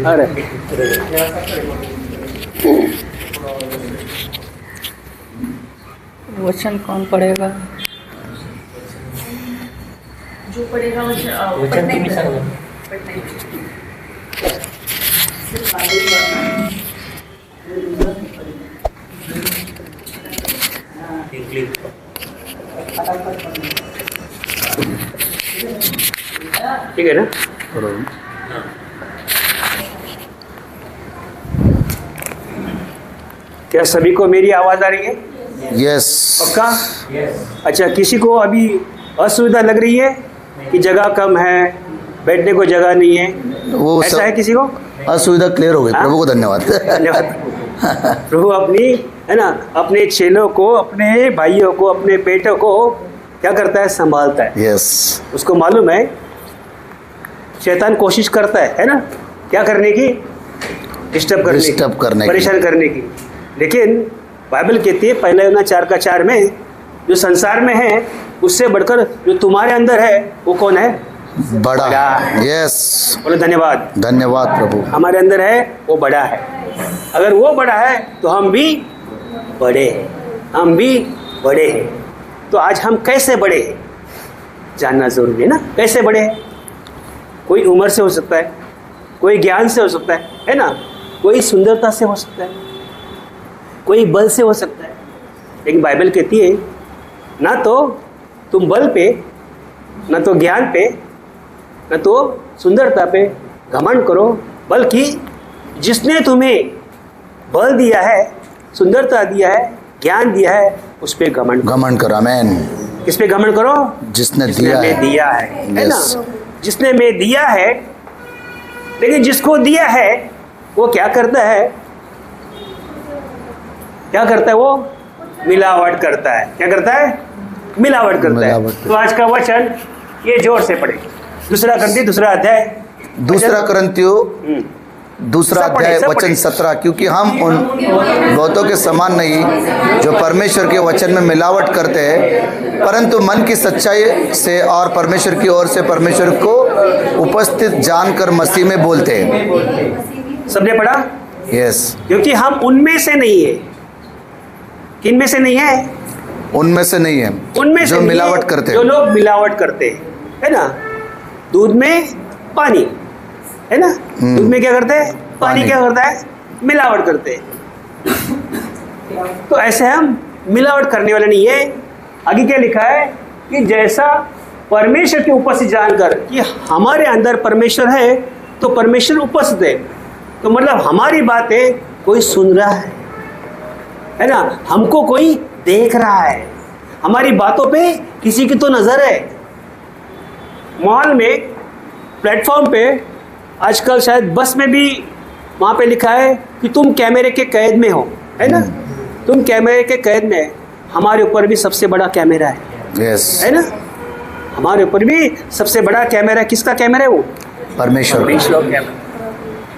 अरे वचन कौन पढ़ेगा? जो पढ़ेगा वचन तुम्ही सांगा. ठीक है ना? क्या सभी को मेरी आवाज आ रही है? यस. पक्का? अच्छा, किसी को अभी असुविधा लग रही है कि जगह कम है, बैठने को जगह नहीं है, वो ऐसा है किसी को? असुविधा क्लियर हो गई. हाँ? प्रभु को धन्यवाद. धन्यवाद. प्रभु अपनी है ना, अपने चेलों को, अपने भाइयों को, अपने बेटों को क्या करता है? संभालता है. यस. उसको मालूम है शैतान कोशिश करता है ना, क्या करने की? डिस्टर्ब करने की, परेशान करने की. लेकिन बाइबल कहती है पहले यूहन्ना 4:4 में, जो संसार में है उससे बढ़कर जो तुम्हारे अंदर है वो कौन है? बड़ा. है. यस. बोलो धन्यवाद. धन्यवाद प्रभु. हमारे अंदर है वो बड़ा है. अगर वो बड़ा है तो हम भी बड़े हैं. हम भी बड़े हैं. तो आज हम कैसे बड़े हैं जानना जरूरी है ना. कैसे बड़े हैं? कोई उम्र से हो सकता है, कोई ज्ञान से हो सकता है ना, कोई सुंदरता से हो सकता है, कोई बल से हो सकता है. लेकिन बाइबल कहती है ना तो तुम बल पे, ना तो ज्ञान पे, ना तो सुंदरता पे घमंड करो, बल्कि जिसने तुम्हें बल दिया है, सुंदरता दिया है, ज्ञान दिया है, उस पे घमंड करो. आमेन. किस पे घमंड करो? जिसने दिया है ना. जिसने में दिया है. लेकिन जिसको दिया है वो क्या करता है? क्या करता है? वो मिलावट करता है. क्या करता है? मिलावट करता है. तो आज का वचन ये जोर से पढ़े. दूसरा करंथियों दूसरा अध्याय वचन 17. क्योंकि हम उन बहुतों के समान नहीं जो परमेश्वर के वचन में मिलावट करते हैं, परंतु मन की सच्चाई से और परमेश्वर की ओर से परमेश्वर को उपस्थित जानकर मसीह में बोलते हैं. सबने पढ़ा? यस. क्योंकि हम उनमें से नहीं है. किन में से नहीं है? उनमें से नहीं है. उनमें जो से मिलावट करते हैं, जो लोग मिलावट करते हैं, है ना. दूध में पानी है ना. दूध में क्या करते हैं? पानी क्या करता है? मिलावट करते हैं. तो ऐसे हम मिलावट करने वाले नहीं है. आगे क्या लिखा है कि जैसा परमेश्वर की उपस्थिति जानकर कि हमारे अंदर परमेश्वर है तो परमेश्वर उपस्थित है. तो मतलब हमारी बातें कोई सुन रहा है ना, हमको कोई देख रहा है, हमारी बातों पे किसी की तो नजर है. मॉल में, प्लेटफॉर्म पे, आजकल शायद बस में भी वहाँ पे लिखा है कि तुम कैमरे के कैद में हो, है ना. तुम कैमरे के कैद में है. हमारे ऊपर भी सबसे बड़ा कैमरा है. यस. है ना. हमारे ऊपर भी सबसे बड़ा कैमरा. किसका कैमरा है वो? परमेश्वर कैमरा.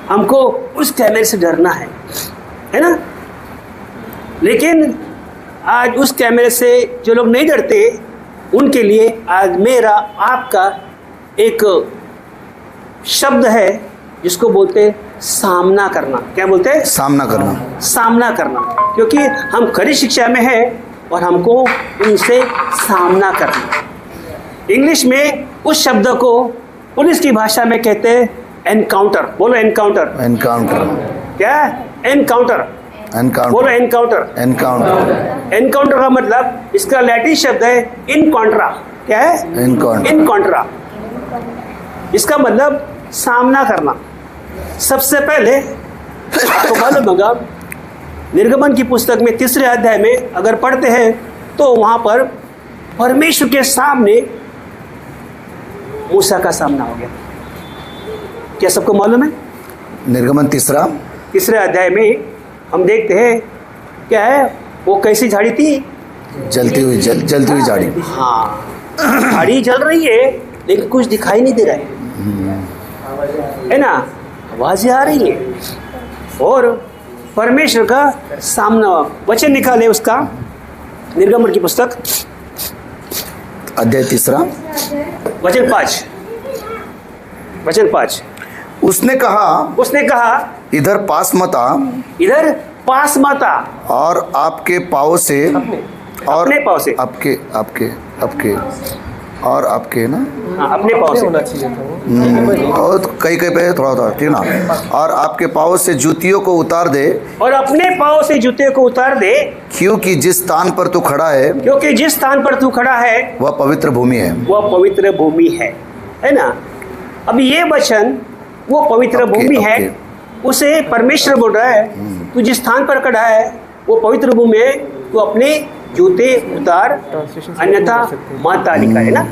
हमको उस कैमरे से डरना है ना. लेकिन आज उस कैमरे से जो लोग नहीं डरते उनके लिए आज मेरा आपका एक शब्द है जिसको बोलते हैं सामना करना. क्या बोलते हैं? सामना करना. सामना करना. क्योंकि हम खरी शिक्षा में हैं और हमको उनसे सामना करना. इंग्लिश में उस शब्द को पुलिस की भाषा में कहते हैं एनकाउंटर. बोलो एनकाउंटर. एनकाउंटर. क्या? एनकाउंटर. बोलो एनकाउंटर. एनकाउंटर का मतलब, इसका लैटिन शब्द है इन कॉन्ट्रा. क्या है? इन कॉन्ट्रा. इसका मतलब सामना करना. सबसे पहले आपको मालूम होगा निर्गमन की पुस्तक में 3 अध्याय में अगर पढ़ते हैं तो वहां पर परमेश्वर के सामने मूसा का सामना हो गया. क्या सबको मालूम है? निर्गमन तीसरे अध्याय में हम देखते हैं क्या है, वो कैसी झाड़ी थी? जलती हुई झाड़ी। हाँ, झाड़ी जल रही है लेकिन कुछ दिखाई नहीं दे रहा है ना, आवाजें आ रही है। और परमेश्वर का सामना वचन निकाले उसका, निर्गमन की पुस्तक अध्याय 3 वचन 5। उसने कहा इधर पास मत आ, और आपके पाँव से अपने पाँव से और आपके ना, हाँ, अपने पाँव से और कई पे थोड़ा ठीक ना, और आपके पाँव से जूतियों को उतार दे, और अपने पाँव से जूते को उतार दे, क्योंकि जिस स्थान पर तू खड़ा है वह पवित्र भूमि है ना। अब ये वचन वो पवित्र भूमि है, उसे परमेश्वर बोल रहा है तू जिस स्थान पर खड़ा है वो पवित्र भूमि है, तू अपने जूते उतार, अन्यथा मत आ। लिखा है ना,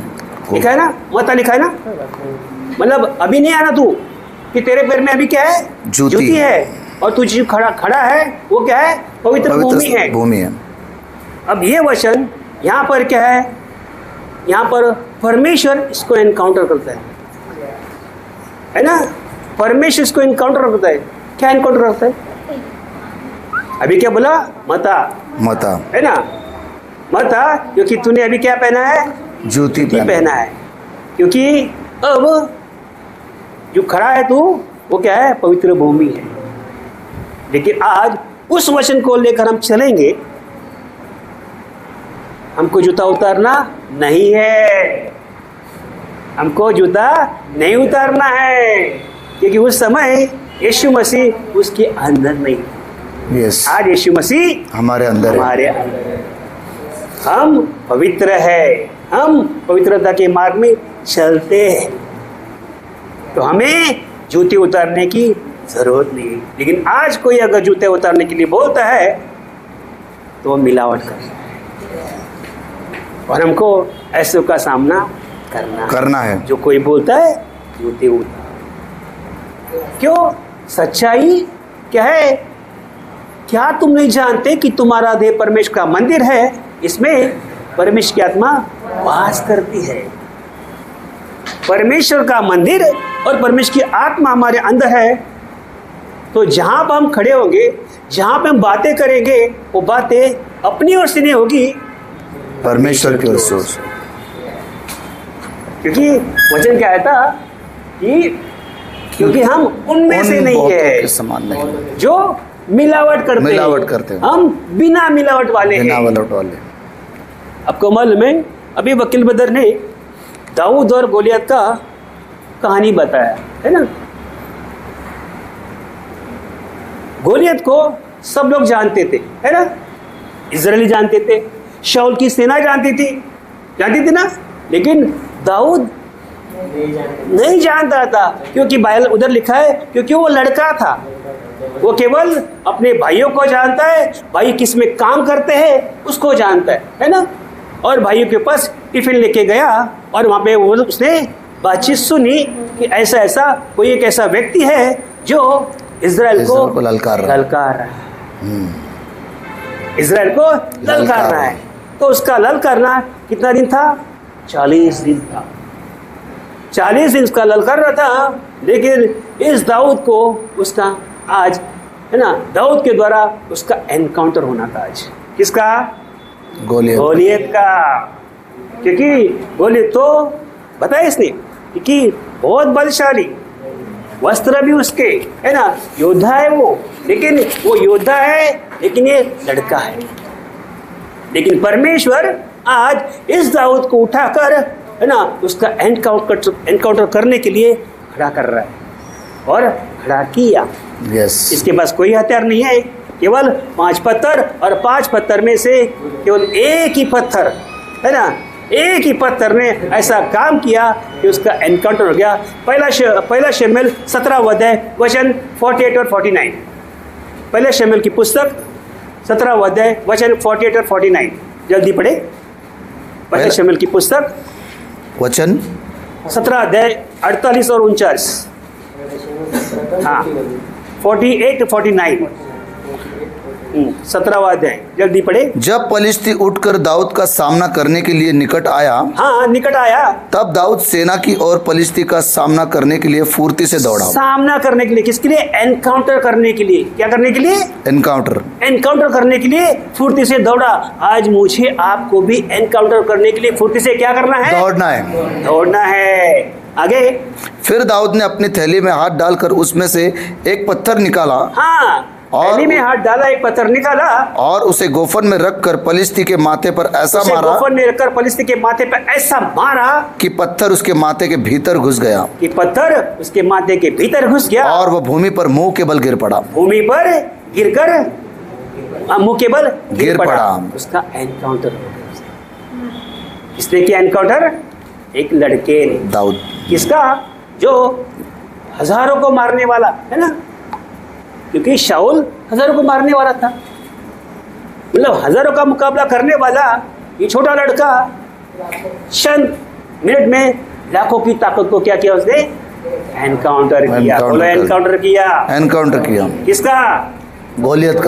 मत आ लिखा है ना। मतलब अभी नहीं आना तू कि तेरे पैर में अभी क्या है? जूती है, और तू जो खड़ा है वो क्या है? पवित्र भूमि है। अब ये वचन यहाँ पर क्या है? यहाँ पर परमेश्वर इसको एनकाउंटर करता है ना। परमेश्वर इसको एनकाउंटर करता है। क्या एनकाउंटर करता है? अभी क्या बोला? मता है ना, मता, क्योंकि तूने अभी क्या पहना है? जूती पहना है। क्योंकि अब जो खड़ा है तू वो क्या है? पवित्र भूमि है। लेकिन आज उस वचन को लेकर हम चलेंगे, हमको जूता उतारना नहीं है, हमको जूता नहीं उतारना है, क्योंकि उस समय यीशु मसीह उसके अंदर नहीं। आज यीशु मसीह हमारे अंदर हम पवित्र है, हम पवित्रता के मार्ग में चलते हैं, तो हमें जूते उतारने की जरूरत नहीं है। लेकिन आज कोई अगर जूते उतारने के लिए बोलता है तो वो मिलावट और हमको ऐसे का सामना करना है। जो कोई बोलता है जूते उतार, क्यों? सच्चाई क्या है? क्या तुम नहीं जानते कि तुम्हारा देह परमेश्वर का मंदिर है, इसमें परमेश्वर की आत्मा वास करती है। परमेश्वर का मंदिर और परमेश्वर की आत्मा हमारे अंदर है, तो जहां पर हम खड़े होंगे, जहां पे हम बातें करेंगे, वो बातें अपनी ओर से नहीं होगी, परमेश्वर की ओर से। क्योंकि वचन क्या कहता कि क्योंकि हम उनमें से नहीं है समान नहीं जो मिलावट करते हैं, हम बिना मिलावट वाले हैं। आपको मालूम है, अभी वकील बदर ने दाऊद और गोलियत का कहानी बताया है ना। गोलियत को सब लोग जानते थे, है ना, इजरायली जानते थे, शाऊल की सेना जानती थी ना, लेकिन दाऊद नहीं जानता था, क्योंकि बाइबल उधर लिखा है क्योंकि वो लड़का था, वो केवल अपने भाइयों को जानता है, भाई किस में काम करते हैं उसको जानता है ना। और भाइयों के पास टिफिन लेके गया और वहाँ पे वो उसने बातचीत सुनी कि ऐसा ऐसा कोई एक ऐसा व्यक्ति है जो इजराइल को ललकार रहा है, इजराइल को ललकार रहा है। तो उसका ललकारना कितना दिन था? 40 दिन था। 40 दिन उसका ललकार रहा था, लेकिन इस दाऊद को उसका आज, है ना, दाऊद के द्वारा उसका एनकाउंटर होना था आज। किसका? गोलियत का। क्योंकि गोलियत तो बताया इसने कि बहुत बलशाली, वस्त्र भी उसके, है ना, योद्धा है वो, लेकिन वो योद्धा है लेकिन ये लड़का है। लेकिन परमेश्वर आज इस दाऊद को उठाकर, है ना, उसका एनकाउंटर करने के लिए खड़ा कर रहा है और खड़ा किया। इसके पास कोई हथियार नहीं है, केवल 5 पत्थर, और 5 पत्थर में से केवल एक ही पत्थर, है ना, एक ही पत्थर ने ऐसा काम किया कि उसका एनकाउंटर हो गया। पहला शमूएल 17 अध्याय वचन 48 और 49। पहले शमूएल की पुस्तक 17 अध्याय वचन 48 और 49, जल्दी पढ़े। पहले शमूएल की पुस्तक वचन 17 अध्याय 48 और 49। हाँ 48 49 17वां अध्याय जल्दी पढ़े। जब पलिश्ती उठकर दाऊद का सामना करने के लिए निकट आया, हाँ निकट आया, तब दाऊद सेना की ओर पलिश्ती का सामना करने के लिए फुर्ती से दौड़ा। सामना करने के लिए, किसके लिए? एनकाउंटर करने के लिए। क्या करने के लिए? एनकाउंटर करने के लिए फुर्ती से दौड़ा। आज मुझे आपको भी एनकाउंटर करने के लिए फुर्ती से क्या करना है? दौड़ना है। आगे, फिर दाऊद ने अपनी थैली में हाथ डालकर उसमें से एक पत्थर निकाला, हाँ थैली में हाथ डाला, एक पत्थर निकाला और उसे गोफन में रखकर पलिश्ती के माथे पर ऐसा मारा, गोफन में रखकर पलिश्ती के माथे पर ऐसा मारा कि पत्थर उसके माथे के भीतर घुस गया, और वह भूमि पर मुंह के बल गिर पड़ा। भूमि पर गिरकर मुंह के बल गिर पड़ा। उसका एनकाउंटर। किसने किया एनकाउंटर? एक लड़के ने। दाऊद। किसका? जो हजारों को मारने वाला है ना, क्योंकि शाऊल हजारों को मारने वाला था, मतलब हजारों का मुकाबला करने वाला ये छोटा लड़का चंद मिनट में लाखों की ताकत को क्या किया? उसने एनकाउंटर किया। बोलो एनकाउंटर किया। किसका? गोलियत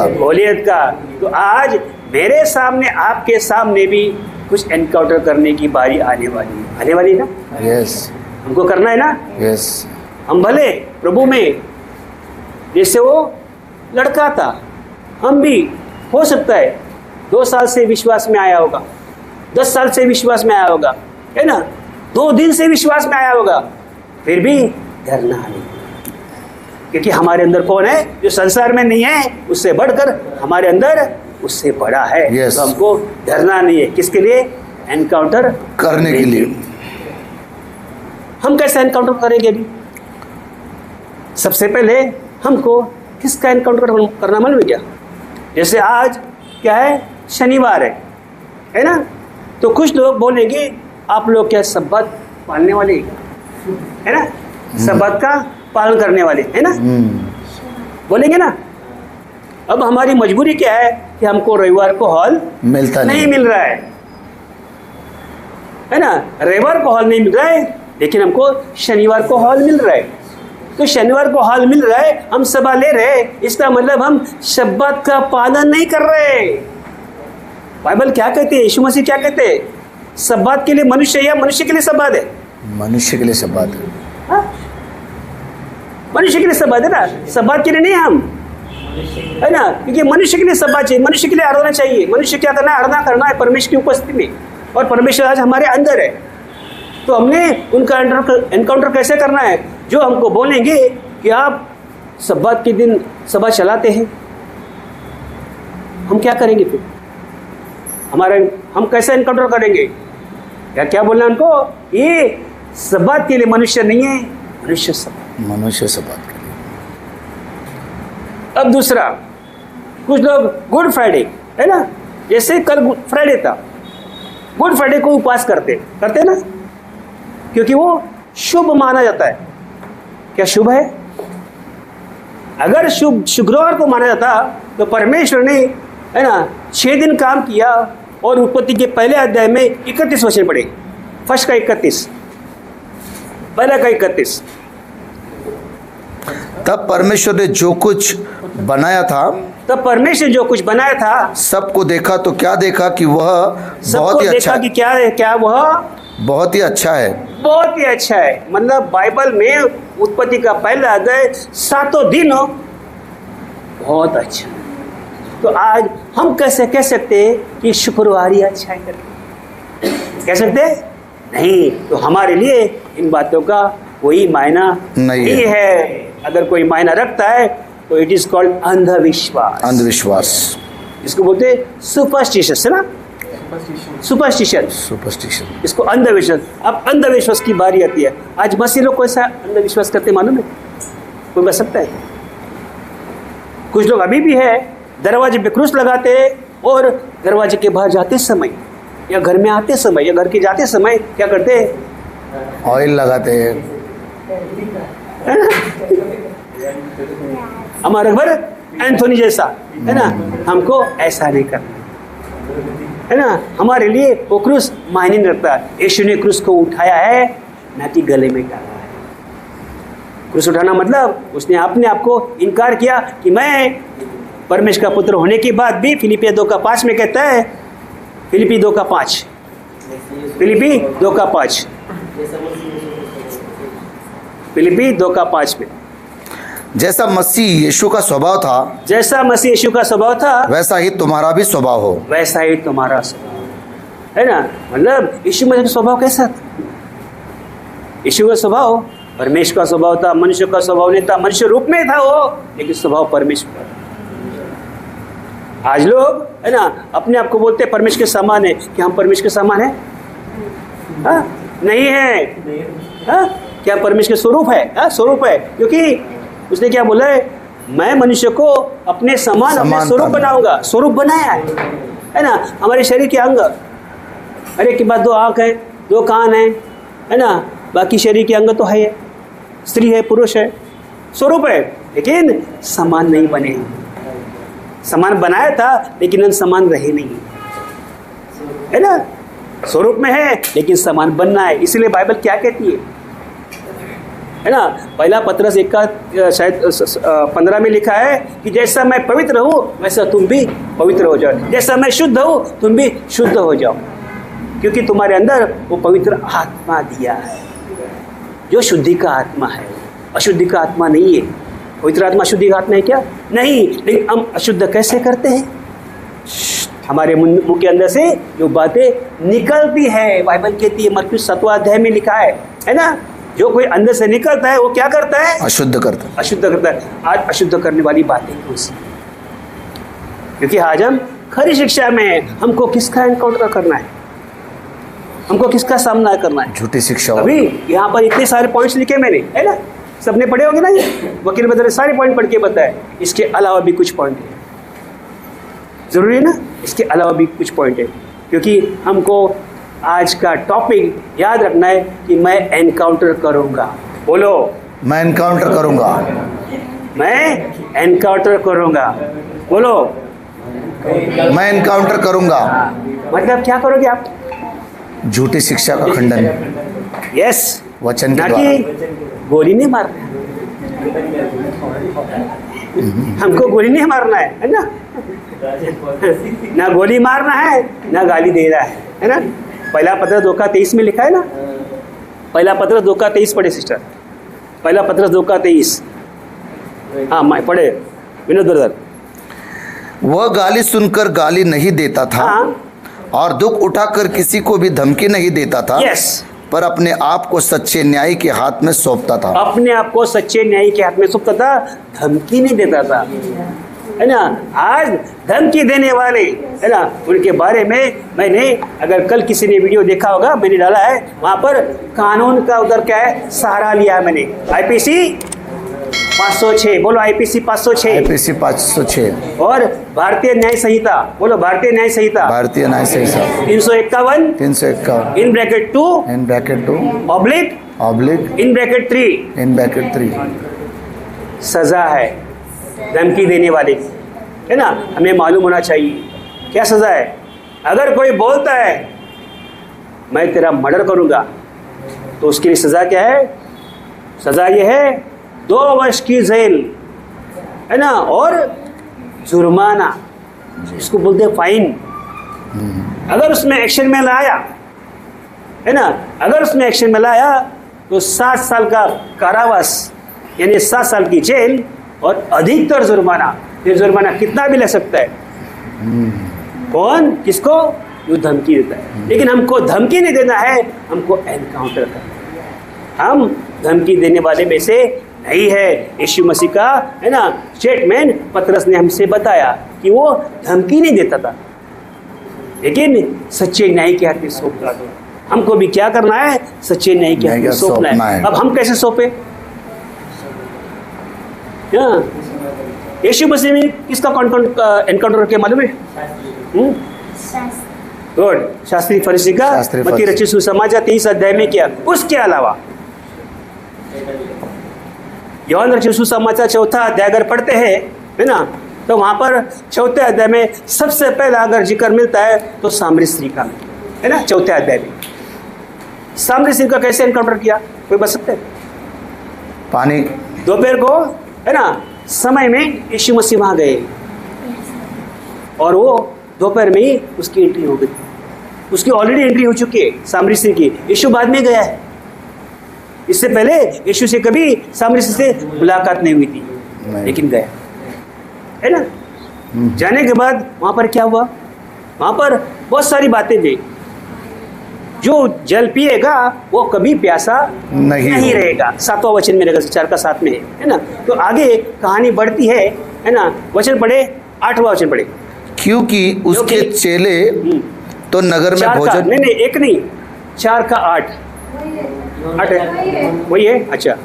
का। तो आज मेरे सामने, आपके सामने भी कुछ एनकाउंटर करने की बारी आने वाली ना। यस, हमको करना है ना। यस, हम भले प्रभु में, जैसे वो लड़का था, हम भी हो सकता है 2 साल से विश्वास में आया होगा, 10 साल से विश्वास में आया होगा, है ना, 2 दिन से विश्वास में आया होगा, फिर भी डरना नहीं, क्योंकि हमारे अंदर कौन है? जो संसार में नहीं है, उससे बढ़कर हमारे अंदर उससे बड़ा है। yes. तो हमको डरना नहीं है। किसके लिए? एनकाउंटर करने के लिए। हम कैसे एनकाउंटर करेंगे? अभी सबसे पहले हमको किसका एनकाउंटर करना मालूम है क्या? जैसे आज क्या है? शनिवार है ना, तो कुछ लोग बोलेंगे आप लोग क्या सब्बात पालने वाले है ना, सब्बात का पालन करने वाले है ना, बोलेंगे ना। अब हमारी मजबूरी क्या है कि हमको रविवार को हॉल नहीं मिल रहा है ना, रविवार को हॉल नहीं मिल रहा है, लेकिन हमको शनिवार को हॉल मिल रहा है। तो शनिवार को हॉल मिल रहा है, हम सभा ले रहे, इसका मतलब हम शब्बात का पालन नहीं कर रहे। बाइबल क्या कहते हैं? यीशु मसीह क्या कहते हैं? सब्बात के लिए मनुष्य या मनुष्य के लिए सब्बात है? मनुष्य के लिए सब्बात है। हाँ? मनुष्य के लिए सब्बात है ना, सब्बात के लिए नहीं हम, है ना, क्योंकि मनुष्य के लिए सब्बात चाहिए, मनुष्य के लिए आराधना चाहिए। मनुष्य क्या करना है? आराधना करना है परमेश्वर की उपस्थिति में, और परमेश्वर आज हमारे अंदर है। तो हमने उनका एनकाउंटर कैसे करना है? जो हमको बोलेंगे कि आप सब्बात के दिन सभा चलाते हैं, हम क्या करेंगे फिर? हम कैसे एनकाउंटर करेंगे? क्या बोलना उनको? ये सब्बात के लिए मनुष्य नहीं है, मनुष्य सब्बात के लिए। अब दूसरा, कुछ लोग गुड फ्राइडे है ना, जैसे कल फ्राइडे था, गुड फ्राइडे को उपवास करते ना, क्योंकि वो शुभ माना जाता है। क्या शुभ है? अगर शुक्रवार को माना जाता तो परमेश्वर ने, है ना, 6 दिन काम किया, और उत्पत्ति के पहले अध्याय में 31 वचन पढ़े, फर्स्ट का 31, पहला का 31। तब परमेश्वर ने जो कुछ बनाया था, सबको देखा तो क्या देखा कि वह बहुत ही अच्छा कि क्या वह बहुत ही अच्छा है। बहुत ही अच्छा है। मतलब बाइबल में उत्पत्ति का पहला अध्याय 7 दिन बहुत अच्छा। तो आज हम कैसे कह सकते हैं कि शुक्रवार ही अच्छा है? कह सकते हैं? नहीं। तो हमारे लिए इन बातों का कोई मायना नहीं है। अगर कोई मायना रखता है तो इट इज कॉल्ड अंधविश्वास। इसको बोलते हैं सुपरस्टिशन, है ना, सुपरस्टिशन। इसको अंधविश्वास। अब अंधविश्वास की बारी आती है। आज मसीह लोग कैसा अंधविश्वास करते मालूम है? कोई बता सकता है? कुछ लोग अभी भी है, दरवाजे पे क्रूस लगाते हैं, और दरवाजे के बाहर जाते समय या घर में आते समय या घर के जाते समय क्या करते हैं? ऑयल लगाते हैं। हमारा घर एंथोनी जैसा, है ना, हमको ऐसा नहीं करना, है ना। हमारे लिए वो क्रूस मायने नहीं रखता। यीशु ने क्रूस को उठाया है, ना कि गले में डाला है। क्रूस उठाना मतलब उसने अपने आप को इनकार किया कि मैं परमेश्वर का पुत्र होने के बाद भी, फिलिपिया 2:5 में कहता है, फिलिपी 2:5 फिलिपी 2:5 में, जैसा मसीह यीशु का स्वभाव था, जैसा मसीह यीशु का स्वभाव था वैसा ही तुम्हारा भी स्वभाव हो। वैसा ही तुम्हारा स्वभाव है ना। मतलब यीशु मसीह का स्वभाव कैसा था? यीशु का स्वभाव परमेश्वर का स्वभाव था, मनुष्य का स्वभाव नहीं था। मनुष्य रूप में था वो, लेकिन स्वभाव परमेश्वर का। आज लोग है ना अपने आप को बोलते हैं परमेश्वर के समान है। क्या हम परमेश्वर के समान है? हाँ? नहीं है। हाँ? क्या परमेश्वर के स्वरूप है? हाँ? स्वरूप है, क्योंकि उसने क्या बोला है, मैं मनुष्य को अपने समान अपने स्वरूप बनाऊंगा। स्वरूप बनाया है ना। हमारे शरीर के अंग, अरे के बाद 2 आँख है, 2 कान है ना, बाकी शरीर के अंग तो है, स्त्री है, पुरुष है, स्वरूप है, लेकिन समान नहीं बने। समान बनाया था लेकिन हम समान रहे नहीं, है ना। स्वरूप में है लेकिन समान बनना है। इसलिए बाइबल क्या कहती है ना, पहला पत्रस 1 का शायद 15 में लिखा है कि जैसा मैं पवित्र हूँ वैसा तुम भी पवित्र हो जाओ, जैसा मैं शुद्ध हूँ तुम भी शुद्ध हो जाओ, क्योंकि तुम्हारे अंदर वो पवित्र आत्मा दिया है जो शुद्धि का आत्मा है, अशुद्धि का आत्मा नहीं है। पवित्र आत्मा शुद्धि का आत्मा है क्या? नहीं। लेकिन हम अशुद्ध कैसे करते हैं? हमारे मुंह के अंदर से जो बातें निकलती है, बाइबल कहती है, मरकुस 7वां अध्याय में लिखा है ना, जो कोई अंदर से निकलता है वो क्या करता है? अशुद्ध करता है। अशुद्ध करता है। आज अशुद्ध करने वाली बातें कौन सी? क्योंकि आज हम खरी शिक्षा में हमको किसका एनकाउंटर करना है? हमको किसका सामना करना है? झूठी शिक्षा। अभी यहाँ पर इतने सारे पॉइंट्स लिखे मैंने, है ना, सबने पढ़े होंगे ना। ये वकील बदल सारे पॉइंट पढ़ के बताए। इसके अलावा भी कुछ पॉइंट है, जरूरी है ना, इसके अलावा भी कुछ पॉइंट है, क्योंकि हमको आज का टॉपिक याद रखना है कि मैं एनकाउंटर करूंगा। बोलो, मैं एनकाउंटर करूंगा। मैं एनकाउंटर करूंगा। बोलो, मैं एनकाउंटर करूंगा। मतलब क्या करोगे आप? झूठी शिक्षा का खंडन। यस, वचन के द्वारा। गोली नहीं मारना, हमको गोली नहीं मारना है ना, ना गोली मारना है ना गाली दे रहा है ना। पहला पत्र 2:23 में लिखा है ना, पहला पत्र 2:23 पढ़े सिस्टर, पहला पत्र 2:23। हाँ मैं पढ़े विनोद ब्रदर। वह गाली सुनकर गाली नहीं देता था। हाँ। और दुख उठाकर किसी को भी धमकी नहीं देता था। यस। पर अपने आप को सच्चे न्यायी के हाथ में सौंपता था। अपने आप को सच्चे न्यायी के हाथ में सौंपता था, धमकी नहीं देता था, है ना। आज धमकी देने वाले, है ना, उनके बारे में मैंने, अगर कल किसी ने वीडियो देखा होगा, मैंने डाला है वहाँ पर, कानून का उधर क्या है, सहारा लिया मैंने। IPC 506, बोलो IPC 506, IPC 506 और भारतीय न्याय संहिता, बोलो भारतीय न्याय संहिता, भारतीय न्याय संहिता 351 in bracket 2 oblique in bracket 3 सजा है धमकी देने वाले, है ना। हमें मालूम होना चाहिए क्या सजा है। अगर कोई बोलता है मैं तेरा मर्डर करूंगा, तो उसके लिए सजा क्या है? सजा ये है 2 वर्ष की जेल, है ना, और जुर्माना, इसको बोलते हैं फाइन। अगर उसमें एक्शन में लाया, है ना, अगर उसमें एक्शन में लाया तो 7 साल का कारावास, यानी 7 साल की जेल और अधिकतर जुर्माना। ये जुर्माना कितना भी ले सकता है। कौन? किसको? जो धमकी देता है। लेकिन हमको धमकी नहीं देना है, हमको एनकाउंटर करना है। हम धमकी देने वाले में से नहीं है। यीशु मसीह का, है ना, स्टेटमेंट पतरस ने हमसे बताया कि वो धमकी नहीं देता था, लेकिन सच्चे न्याय के हाथ में सौंपता था। हमको भी क्या करना है? सच्चे न्याय के हाथ में सौंपना है। अब हम कैसे सौंपे? यीशु मसीह में किसका एनकाउंटर किया मालूम है? गुड, शास्त्री फरीसी का, मत्ती रचित सुसमाचार 23 अध्याय में किया। उसके अलावा यूहन्ना रचित सुसमाचार 4 अध्याय अगर पढ़ते हैं, है ना, तो वहाँ पर 4 अध्याय में सबसे पहला अगर जिक्र मिलता है तो सामरी स्त्री का, है ना। 4 अध्याय में सामरी स्त्री का कैसे एनकाउंटर किया, कोई बता सकते हैं? पानी दोपहर को, है ना, समय में यीशु मसीह वहाँ गए और वो दोपहर में ही उसकी एंट्री हो गई। उसकी ऑलरेडी एंट्री हो चुकी है सामरी स्त्री की। यीशु बाद में गया है, इससे पहले यीशु से कभी सामरी स्त्री से मुलाकात नहीं हुई थी, लेकिन गया, है ना। जाने के बाद वहाँ पर क्या हुआ? वहाँ पर बहुत सारी बातें थी। जो जल पिएगा वो कभी प्यासा नहीं रहेगा। 7वां वचन मेरे 4 का 7 में है ना। तो आगे कहानी बढ़ती है ना। वचन पढ़े, 8वां वचन पढ़े। क्योंकि उसके चेले तो नगर में भोजन, नहीं 1 नहीं, 4 का 8 है, वही है। अच्छा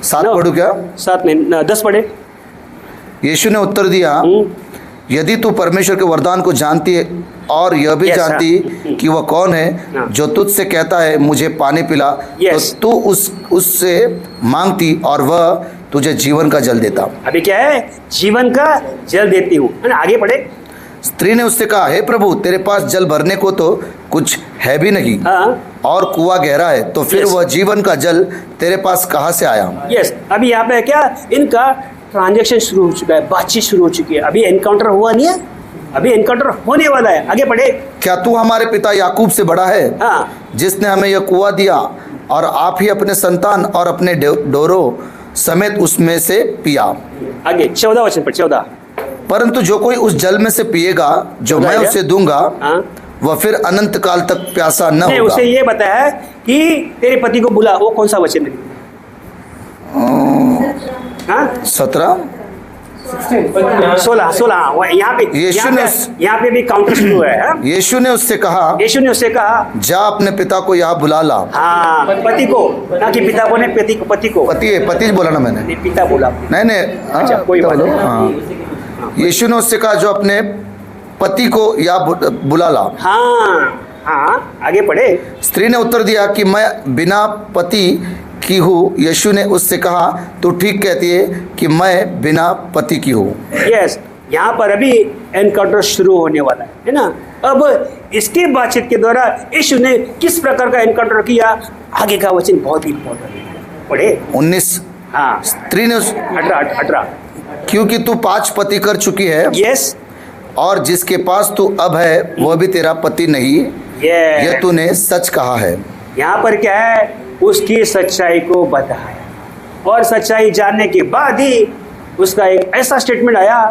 7 पढ़ू क्या? 7 में 10 पढ़े। यीशु ने उत्तर दिया, यदि तू परमेश्वर के वरदान को जानती है और यह भी जानती कि वह कौन है जो तुझसे कहता है मुझे पानी पिला, तो तू उससे मांगती और वह तुझे जीवन का जल देता। अभी क्या है? जीवन का जल देती हूँ, है ना। आगे पढ़े। स्त्री ने उससे कहा, हे प्रभु, तेरे पास जल भरने को तो कुछ है भी नहीं, और कुआं गहरा है, तो फिर वह जीवन का जल तेरे पास कहाँ से आया? अभी यहाँ पे क्या, इनका ट्रांजैक्शन शुरू हो चुका है, बातचीत शुरू हो चुकी है। अभी एनकाउंटर हुआ नहीं है, अभी एनकाउंटर होने वाला है। आगे बढ़े। क्या तू हमारे पिता याकूब से बड़ा है, जिसने हमें यह कुआं दिया और आप ही अपने संतान और अपने डोरों समेत उसमें से पिया? आगे 14 वचन पर 14। परंतु जो कोई उस जल में से पिएगा जो मैं उसे दूंगा, वह फिर अनंत काल तक प्यासा न होगा। उसे ये बताया कि तेरे पति को बुला। वो कौन सा वचन है? 17 16 यहाँ पे भी काउंटर शुरू है। यीशु ने उससे कहा, जा अपने पिता को यहाँ बुला ला। हाँ, पति को, ना कि पिता को, नहीं पति को। पति बोला ना मैंने, पिता बोला। नहीं अच्छा, कोई बात नहीं। यीशु ने उससे कहा, जो अपने पति को यहाँ बुला ला। हाँ, आगे पढ़े। स्त्री ने उत्तर दिया कि मैं बिना पति की हूँ। यीशु ने उससे कहा, तू ठीक कहती है कि मैं बिना पति की हूँ। यहाँ पर अभी एनकाउंटर शुरू होने वाला है ना। अब इसके बातचीत के द्वारा यीशु ने किस प्रकार का एनकाउंटर किया, आगे का वचन बहुत ही इंपॉर्टेंट है। पढ़े 19। हाँ, स्त्री ने 18 क्योंकि तू 5 पति कर चुकी है, और जिसके पास तू अब है वह भी तेरा पति नहीं, यह तूने सच कहा है। यहाँ पर क्या है, उसकी सच्चाई को बताया, और सच्चाई जानने के बाद ही उसका एक ऐसा स्टेटमेंट आया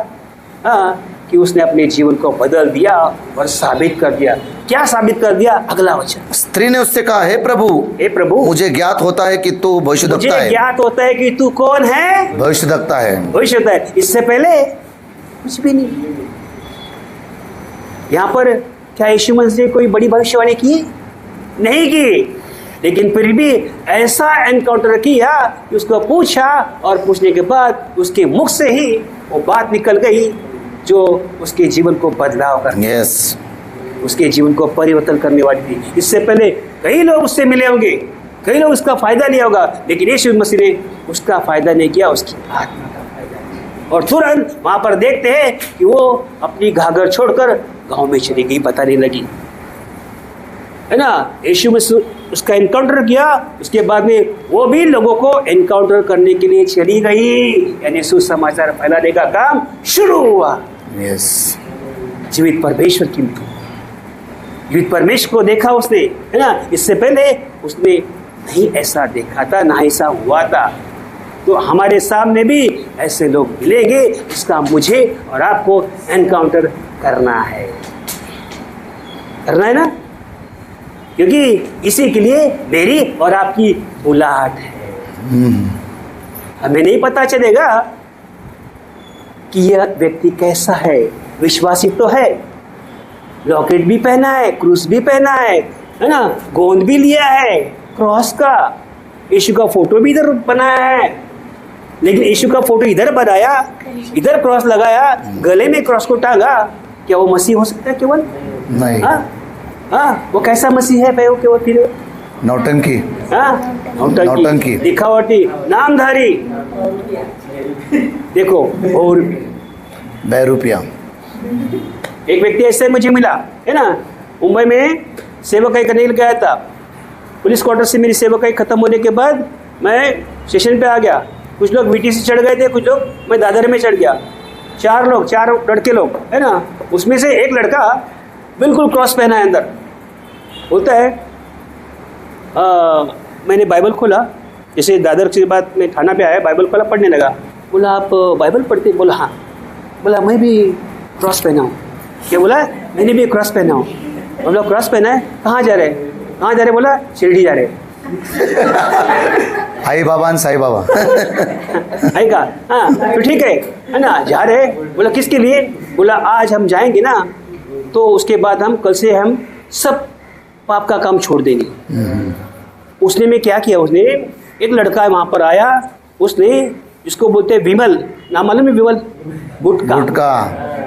कि उसने अपने जीवन को बदल दिया और साबित कर दिया। क्या साबित कर दिया? अगला वचन। स्त्री ने उससे कहा, हे प्रभु, मुझे ज्ञात होता है कि तू भविष्यद्वक्ता है। ज्ञात होता है कि तू कौन है? भविष्यद्वक्ता है। इससे पहले कुछ भी नहीं। यहाँ पर क्या यीशु मसीह ने कोई बड़ी भविष्यवाणी की? नहीं की, लेकिन फिर भी ऐसा एनकाउंटर किया कि उसको पूछा, और पूछने के बाद उसके मुख से ही वो बात निकल गई जो उसके जीवन को बदलाव कर, उसके जीवन को परिवर्तन करने वाली थी। इससे पहले कई लोग उससे मिले होंगे, कई लोग उसका फायदा लिया होगा, लेकिन यीशु मसीह ने उसका फायदा नहीं किया, उसकी आत्मा का फायदा किया। और तुरंत वहाँ पर देखते हैं कि वो अपनी घाघर छोड़कर गाँव में चली गई, बताने लगी, है ना। यीशु मसीह उसका एनकाउंटर किया, उसके बाद में वो भी लोगों को एनकाउंटर करने के लिए चली गई, यानी सुसमाचार फैलाने का काम शुरू हुआ। जीवित परमेश्वर की मिट्टी, जीवित परमेश्वर को देखा उसने, है ना। इससे पहले उसने नहीं ऐसा देखा था, ना ऐसा हुआ था। तो हमारे सामने भी ऐसे लोग मिलेंगे, इसका मुझे और आपको एनकाउंटर करना है ना, क्योंकि इसी के लिए मेरी और आपकी बुलाहट है। हमें नहीं पता चलेगा कि यह व्यक्ति कैसा है। विश्वासी तो है, लॉकेट भी पहना है, क्रूस भी पहना है ना, गोंद भी लिया है क्रॉस का, यीशु का फोटो भी इधर बनाया है। लेकिन यीशु का फोटो इधर बनाया, इधर क्रॉस लगाया, गले में क्रॉस को टांगा, क्या वो मसीह हो सकता है? केवल नहीं। वो कैसा मसीह है भाई? वो केवल फिर नौटंकी, नौटंकी, दिखावटी, नामधारी। देखो, और ₹2 एक व्यक्ति ऐसे मुझे मिला, है ना। मुंबई में सेवकाई करने के लिए गया था। पुलिस क्वार्टर से मेरी सेवकाई खत्म होने के बाद मैं स्टेशन पे आ गया। कुछ लोग वीटी से चढ़ गए थे, कुछ लोग मैं दादर में चढ़ गया। 4 लड़के लोग है ना। उसमें से एक लड़का बिल्कुल क्रॉस पहना है अंदर। बोलता है मैंने बाइबल खोला, जैसे दादर के बाद मैं थाना पे आया, बाइबल खोला, पढ़ने लगा। बोला आप बाइबल पढ़ते? बोला हाँ। बोला मैं भी क्रॉस पहना हूँ। क्या बोला? मैंने भी क्रॉस पहना हूँ। बोला क्रॉस पहना है, कहाँ जा रहे? कहाँ जा रहे? बोला शिरडी जा रहे। आई बाबा और साई बाबा। है का? हाँ तो ठीक है ना, जा रहे। बोला किसके लिए? बोला आज हम जाएंगे ना, तो उसके बाद हम कल से हम सब पाप का काम छोड़ देंगे। उसने में क्या किया, उसने एक लड़का वहाँ पर आया, उसने जिसको बोलते हैं विमल, नाम मालूम है विमल? गुटखा।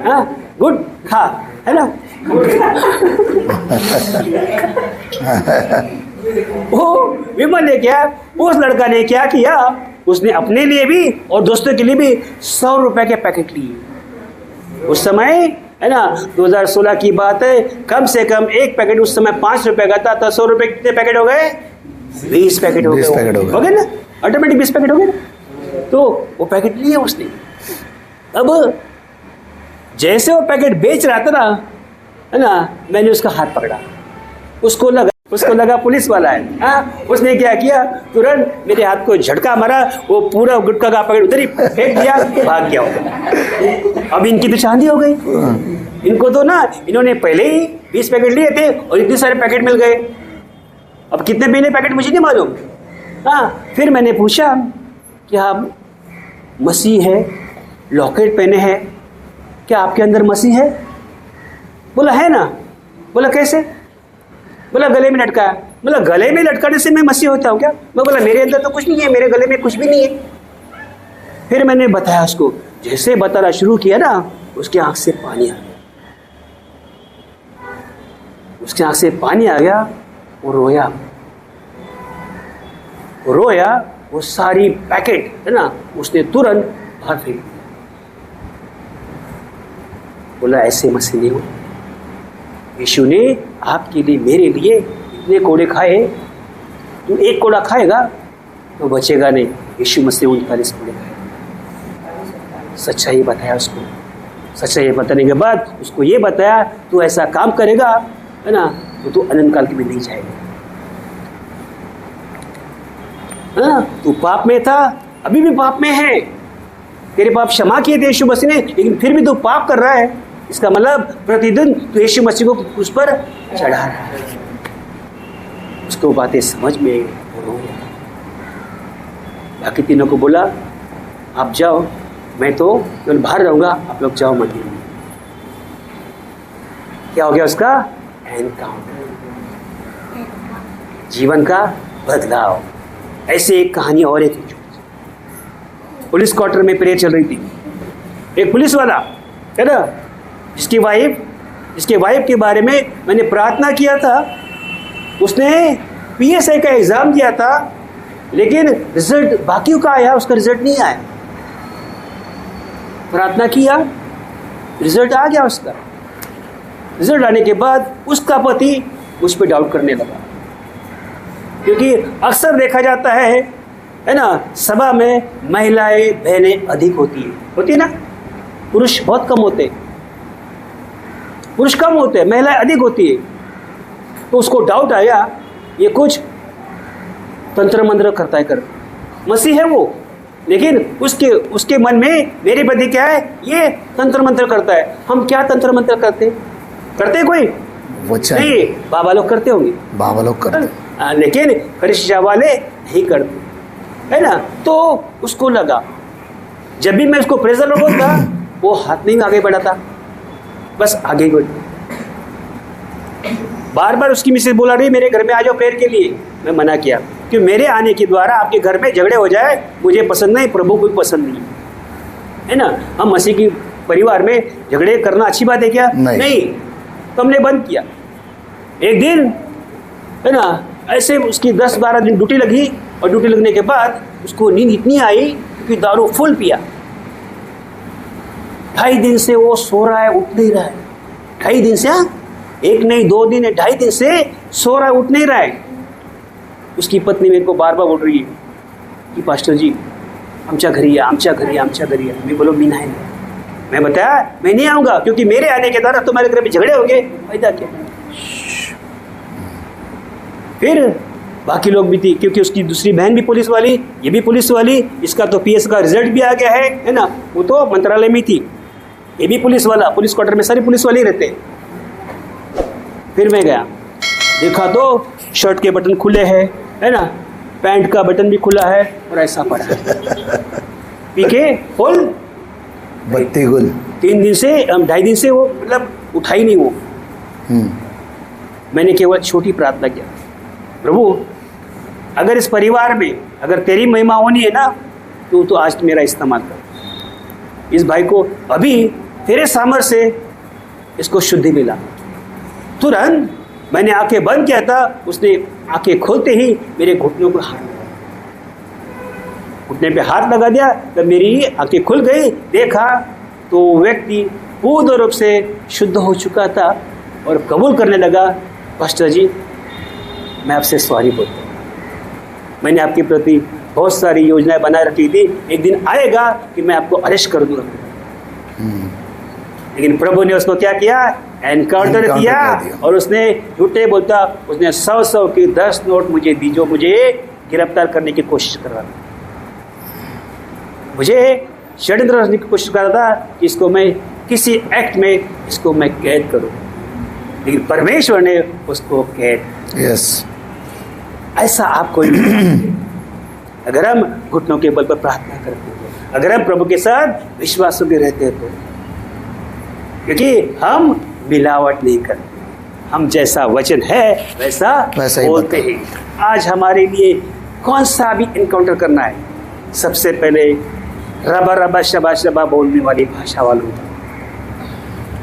हाँ गुटखा है ना, वो विमल ने क्या, उस लड़का ने क्या किया, उसने अपने लिए भी और दोस्तों के लिए भी 100 रुपए के पैकेट लिए। उस समय है ना 2016 की बात है, कम से कम एक पैकेट उस समय 5 रुपए का था, तो 100 रुपए कितने पैकेट हो गए? 20 पैकेट हो गए ना, ऑटोमेटिक 20 पैकेट हो गए ना। तो वो पैकेट लिए उसने। अब जैसे वो पैकेट बेच रहा था ना, है ना, मैंने उसका हाथ पकड़ा। उसको लगा पुलिस वाला है। हाँ उसने क्या किया, तुरंत मेरे हाथ को झटका मारा, वो पूरा गुटखा का पैकेट उधर ही फेंक दिया, भाग गया। अब इनकी तो चांदी हो गई। इनको तो ना, इन्होंने पहले ही 20 पैकेट लिए थे और इतने सारे पैकेट मिल गए। अब कितने पीने पैकेट मुझे नहीं मालूम। हाँ फिर मैंने पूछा कि आप मसीह है, लॉकेट पहने हैं, क्या आपके अंदर मसीह है? बोला है ना। बोला कैसे? बोला गले में लटका है। बोला गले में लटकाने से मैं मसीह होता हूँ क्या? मैं बोला मेरे अंदर तो कुछ नहीं है, मेरे गले में कुछ भी नहीं है। फिर मैंने बताया उसको, जैसे बताना शुरू किया ना, उसकी आंख से पानी आ गया। उसकी आंख से पानी आ गया, वो रोया। वो सारी पैकेट है ना, उसने तुरंत बाहर फेंक दिया। बोला ऐसे मसीह नहीं हो। यीशु ने आपके लिए, मेरे लिए इतने कोड़े खाए, तू एक कोड़ा खाएगा तो बचेगा नहीं। यीशु मसीह 39 कोड़े खाए। सच्चाई बताया उसको। सच्चाई बताने के बाद उसको ये बताया, तू ऐसा काम करेगा है ना, तो तू अनंत काल के भी नहीं जाएगा। हाँ तू पाप में था, अभी भी पाप में है, तेरे पाप क्षमा किए थे यीशु मसीह ने, लेकिन फिर भी तू पाप कर रहा है। इसका मतलब प्रतिदिन तू यीशु मसीह को उस पर चढ़ा रहा है। उसको बातें समझ में हो गया। बाकी तीनों को बोला आप जाओ, मैं तो केवल बाहर रहूंगा, आप लोग जाओ मंदिर में। क्या हो गया उसका? एनकाउंटर, जीवन का बदलाव। ऐसे एक कहानी और एक पुलिस क्वार्टर में प्रेयर चल रही थी। एक पुलिस वाला है ना, जिसकी वाइफ के बारे में मैंने प्रार्थना किया था। उसने PSI का एग्जाम दिया था, लेकिन रिजल्ट बाकियों का आया, उसका रिजल्ट नहीं आया। प्रार्थना किया, रिजल्ट आ गया उसका। रिजल्ट आने के बाद उसका पति उस पर डाउट करने लगा, क्योंकि अक्सर देखा जाता है ना, सभा में महिलाएं बहनें अधिक होती है ना, पुरुष बहुत कम होते, पुरुष कम होते हैं, महिलाएं अधिक होती है। तो उसको डाउट आया, ये कुछ तंत्र मंत्र करता है कर, मसीह है वो, लेकिन उसके मन में मेरे पति क्या है, ये तंत्र मंत्र करता है। हम क्या तंत्र मंत्र करते कोई नहीं, बाबा लोग करते होंगे, बाबा लोग करते, लेकिन फरिश्ता वाले नहीं करते, है ना। तो उसको लगा, जब भी मैं उसको प्रेजर लोग बोलता, वो हाथ नहीं आगे बढ़ाता, बस आगे बढ़। बार बार उसकी मिसेज बोला रही मेरे घर में आ जाओ प्रेयर के लिए। मैं मना किया कि मेरे आने के द्वारा आपके घर में झगड़े हो जाए मुझे पसंद नहीं, प्रभु को भी पसंद नहीं, है ना। हम मसीह की परिवार में झगड़े करना अच्छी बात है क्या? नहीं। तो हमने बंद किया। एक दिन है ना, ऐसे उसकी 10-12 दिन ड्यूटी लगी, और ड्यूटी लगने के बाद उसको नींद इतनी आई कि दारू फुल पिया। 2.5 दिन से वो सो रहा है, उठ नहीं रहा है। 2.5 दिन से, एक नहीं 2 दिन है, 2.5 दिन से सो रहा है, उठ नहीं रहा है। उसकी पत्नी मेरे को बार बार बोल रही है कि पास्टर जी आमच्या घरी या, आमच्या घरी या, आमच्या घरी या. मी बोलो मी नाही. मैं बताया मैं नहीं आऊँगा क्योंकि मेरे आने के द्वारा तुम्हारे घर में झगड़े हो गए. फायदा क्या. फिर बाकी लोग भी थी क्योंकि उसकी दूसरी बहन भी पुलिस वाली, ये भी पुलिस वाली, इसका तो पीएस का रिजल्ट भी आ गया है ना. वो तो मंत्रालय में थी, ये भी पुलिस वाला, पुलिस क्वार्टर में सारे पुलिस वाले रहते हैं. फिर मैं गया, देखा तो शर्ट के बटन खुले हैं, है ना, पैंट का बटन भी खुला है और ऐसा पड़ा है. पीके फुल बत्ती गुल. 3 दिन से 2.5 दिन से वो मतलब उठा ही नहीं वो. मैंने केवल छोटी प्रार्थना किया, प्रभु अगर इस परिवार में अगर तेरी महिमा होनी है ना तो आज मेरा इस्तेमाल कर. इस भाई को अभी तेरे सामर्थ्य से इसको शुद्धि मिला. तुरंत मैंने आंखें बंद किया था, उसने आंखें खोलते ही मेरे घुटनों को घुटने पे हाथ लगा दिया. तब मेरी आंखें खुल गई, देखा तो व्यक्ति पूर्ण रूप से शुद्ध हो चुका था और कबूल करने लगा, पास्टर जी मैं आपसे सॉरी बोलता हूँ, मैंने आपके प्रति बहुत सारी योजनाएं बना रखी थी, एक दिन आएगा कि मैं आपको अरेस्ट कर दूँगा. लेकिन प्रभु ने उसको क्या किया, एनकाउंटर किया और उसने झूठे बोलता, उसने 100 की 10 नोट मुझे दी जो मुझे गिरफ्तार करने की कोशिश कर रहा था, मुझे षड्यंत्र रचने की कोशिश कर रहा था कि इसको मैं किसी एक्ट में इसको मैं कैद करूं. लेकिन परमेश्वर ने उसको कैद. यस. ऐसा आपको अगर हम घुटनों के बल पर प्रार्थना करते हैं, अगर हम प्रभु के साथ विश्वासों के रहते हैं तो, क्योंकि हम मिलावट नहीं करते, हम जैसा वचन है वैसा ही बोलते हैं. आज हमारे लिए कौन सा भी इनकाउंटर करना है, सबसे पहले रबा रबा शबा शबा बोलने वाली भाषा वालों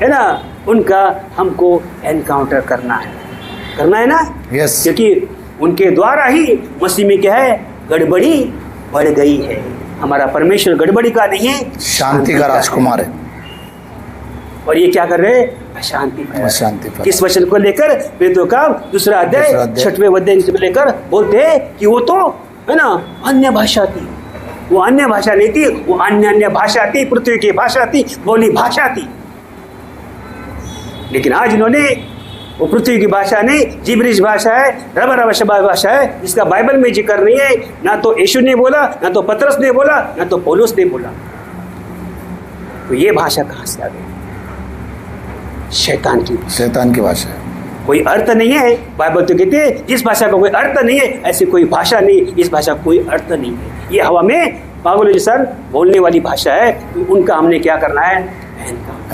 है ना, उनका हमको एनकाउंटर करना है ना. यस. क्योंकि उनके द्वारा ही मसीह में क्या है, गड़बड़ी बढ़ गई है. हमारा परमेश्वर गड़बड़ी का नहीं है, शांति का राजकुमार है. और ये क्या कर रहे हैं, अशांति अशांति. किस वचन को लेकर, प्रेरितों का 2 अध्याय 6वें अध्याय से लेकर बोलते हैं कि वो तो है ना अन्य भाषा थी, वो अन्य भाषा नहीं थी, वो अन्य भाषा थी, पृथ्वी की भाषा थी, बोली भाषा थी. लेकिन आज इन्होंने वो पृथ्वी की भाषा नहीं, जिब्रिश भाषा है, रबा रबा शबा भाषा है, जिसका बाइबल में जिक्र नहीं है. ना तो यीशु ने बोला, ना तो पतरस ने बोला, ना तो पौलुस ने बोला. तो ये भाषा कहाँ से आ गई, शैतान की भाषा है. कोई अर्थ नहीं है. बाइबल तो कहते हैं जिस भाषा का कोई अर्थ नहीं है, ऐसी कोई भाषा नहीं, इस भाषा का कोई अर्थ नहीं है. ये हवा में पागल जैसा बोलने वाली भाषा है. तो उनका हमने क्या करना है,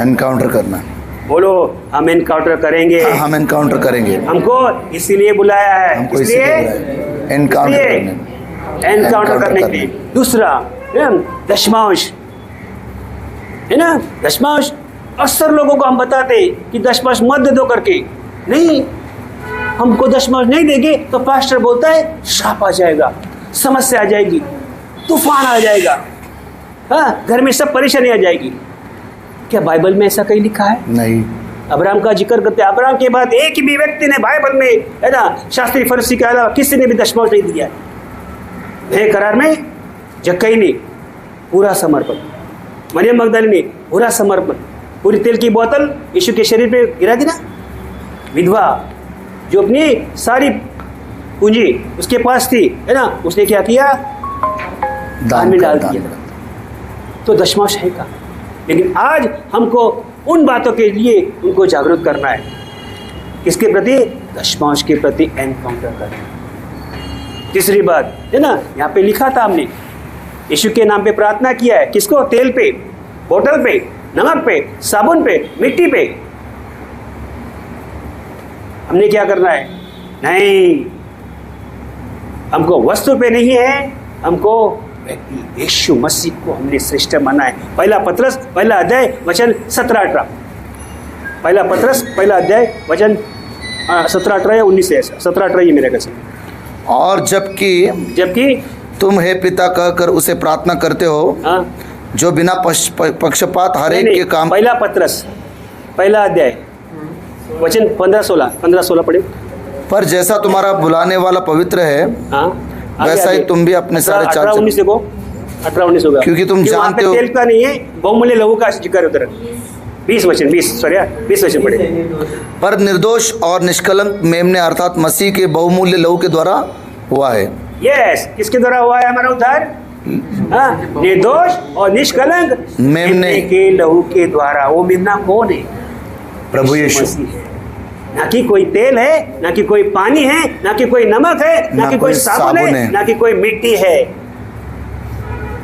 एनकाउंटर करना. बोलो हम एनकाउंटर करेंगे. हाँ, हम एनकाउंटर करेंगे. हमको इसीलिए बुलाया है, हमको इसलिए एनकाउंटर करने के लिए. दूसरा दशमांश है ना, दशमांश अक्सर लोगों को हम बताते कि दशमांश मत दे दो करके. नहीं, हमको दशमांश नहीं देंगे तो पास्टर बोलता है श्राप आ जाएगा, समस्या आ जाएगी, तूफान आ जाएगा, हाँ घर में सब परेशानी आ जाएगी. क्या बाइबल में ऐसा कहीं लिखा है? नहीं. अब्राहम का जिक्र करते हैं, अब्राहम के बाद एक भी व्यक्ति ने बाइबल में है ना शास्त्री फरीसी के अलावा किसी ने भी दशमांश नहीं दिया. नए करार में जक्कई ने पूरा समर्पण, मरियम मगदलिनी ने पूरा समर्पण, पूरी तेल की बोतल यीशु के शरीर पे गिरा दी ना. विधवा जो अपनी सारी पूंजी उसके पास थी है ना, उसने क्या किया, दान में डाल दिया. तो दशमांश है का. लेकिन आज हमको उन बातों के लिए उनको जागरूक करना है. किसके प्रति, दशमांश के प्रति एनकाउंटर करना है. तीसरी बात है ना, यहाँ पे लिखा था हमने यीशु के नाम पे प्रार्थना किया है. किसको, तेल पे, बोतल पे, नमक पे, साबुन पे, मिट्टी पे. हमने क्या करना है, नहीं, हमको वस्तु पे नहीं है, हमको व्यक्ति यीशु मसीह को हमने श्रेष्ठ माना है. पहला पतरस पहला अध्याय वचन 17-18, पहला पतरस पहला अध्याय वचन 17-18 या 19 है, 17-18 ये मेरे कैसे. और जबकि तुम हे पिता कहकर उसे प्रार्थना करते हो, हाँ, जो बिना पक्षपात हर एक के काम. पहला पतरस पहला अध्याय वचन 15-16 पढ़े. पर जैसा तुम्हारा बुलाने वाला पवित्र है, हाँ, वैसा ही तुम भी अपने सारे 18-19 देखो. 18-19 होगा, क्योंकि तुम वहाँ जानते पे हो- तेल का नहीं है, बहुमूल्य लहू का जिक्र उधर 20 वचन 20 वचन पढ़े। पर निर्दोष और निष्कलंक मेमने अर्थात मसीह के बहुमूल्य लहू के द्वारा हुआ है। यस, किसके द्वारा हुआ है हमारा उद्धार? हाँ, निर्दोष और निष्कलंक मेमने के लहू के द्वारा। वो मेमना कौन है? प्रभु यीशु। मसीह है। ना कि कोई तेल है, ना कि कोई पानी है, ना कि कोई नमक है, ना कि कोई साबुन है, ना कि कोई मिट्टी है,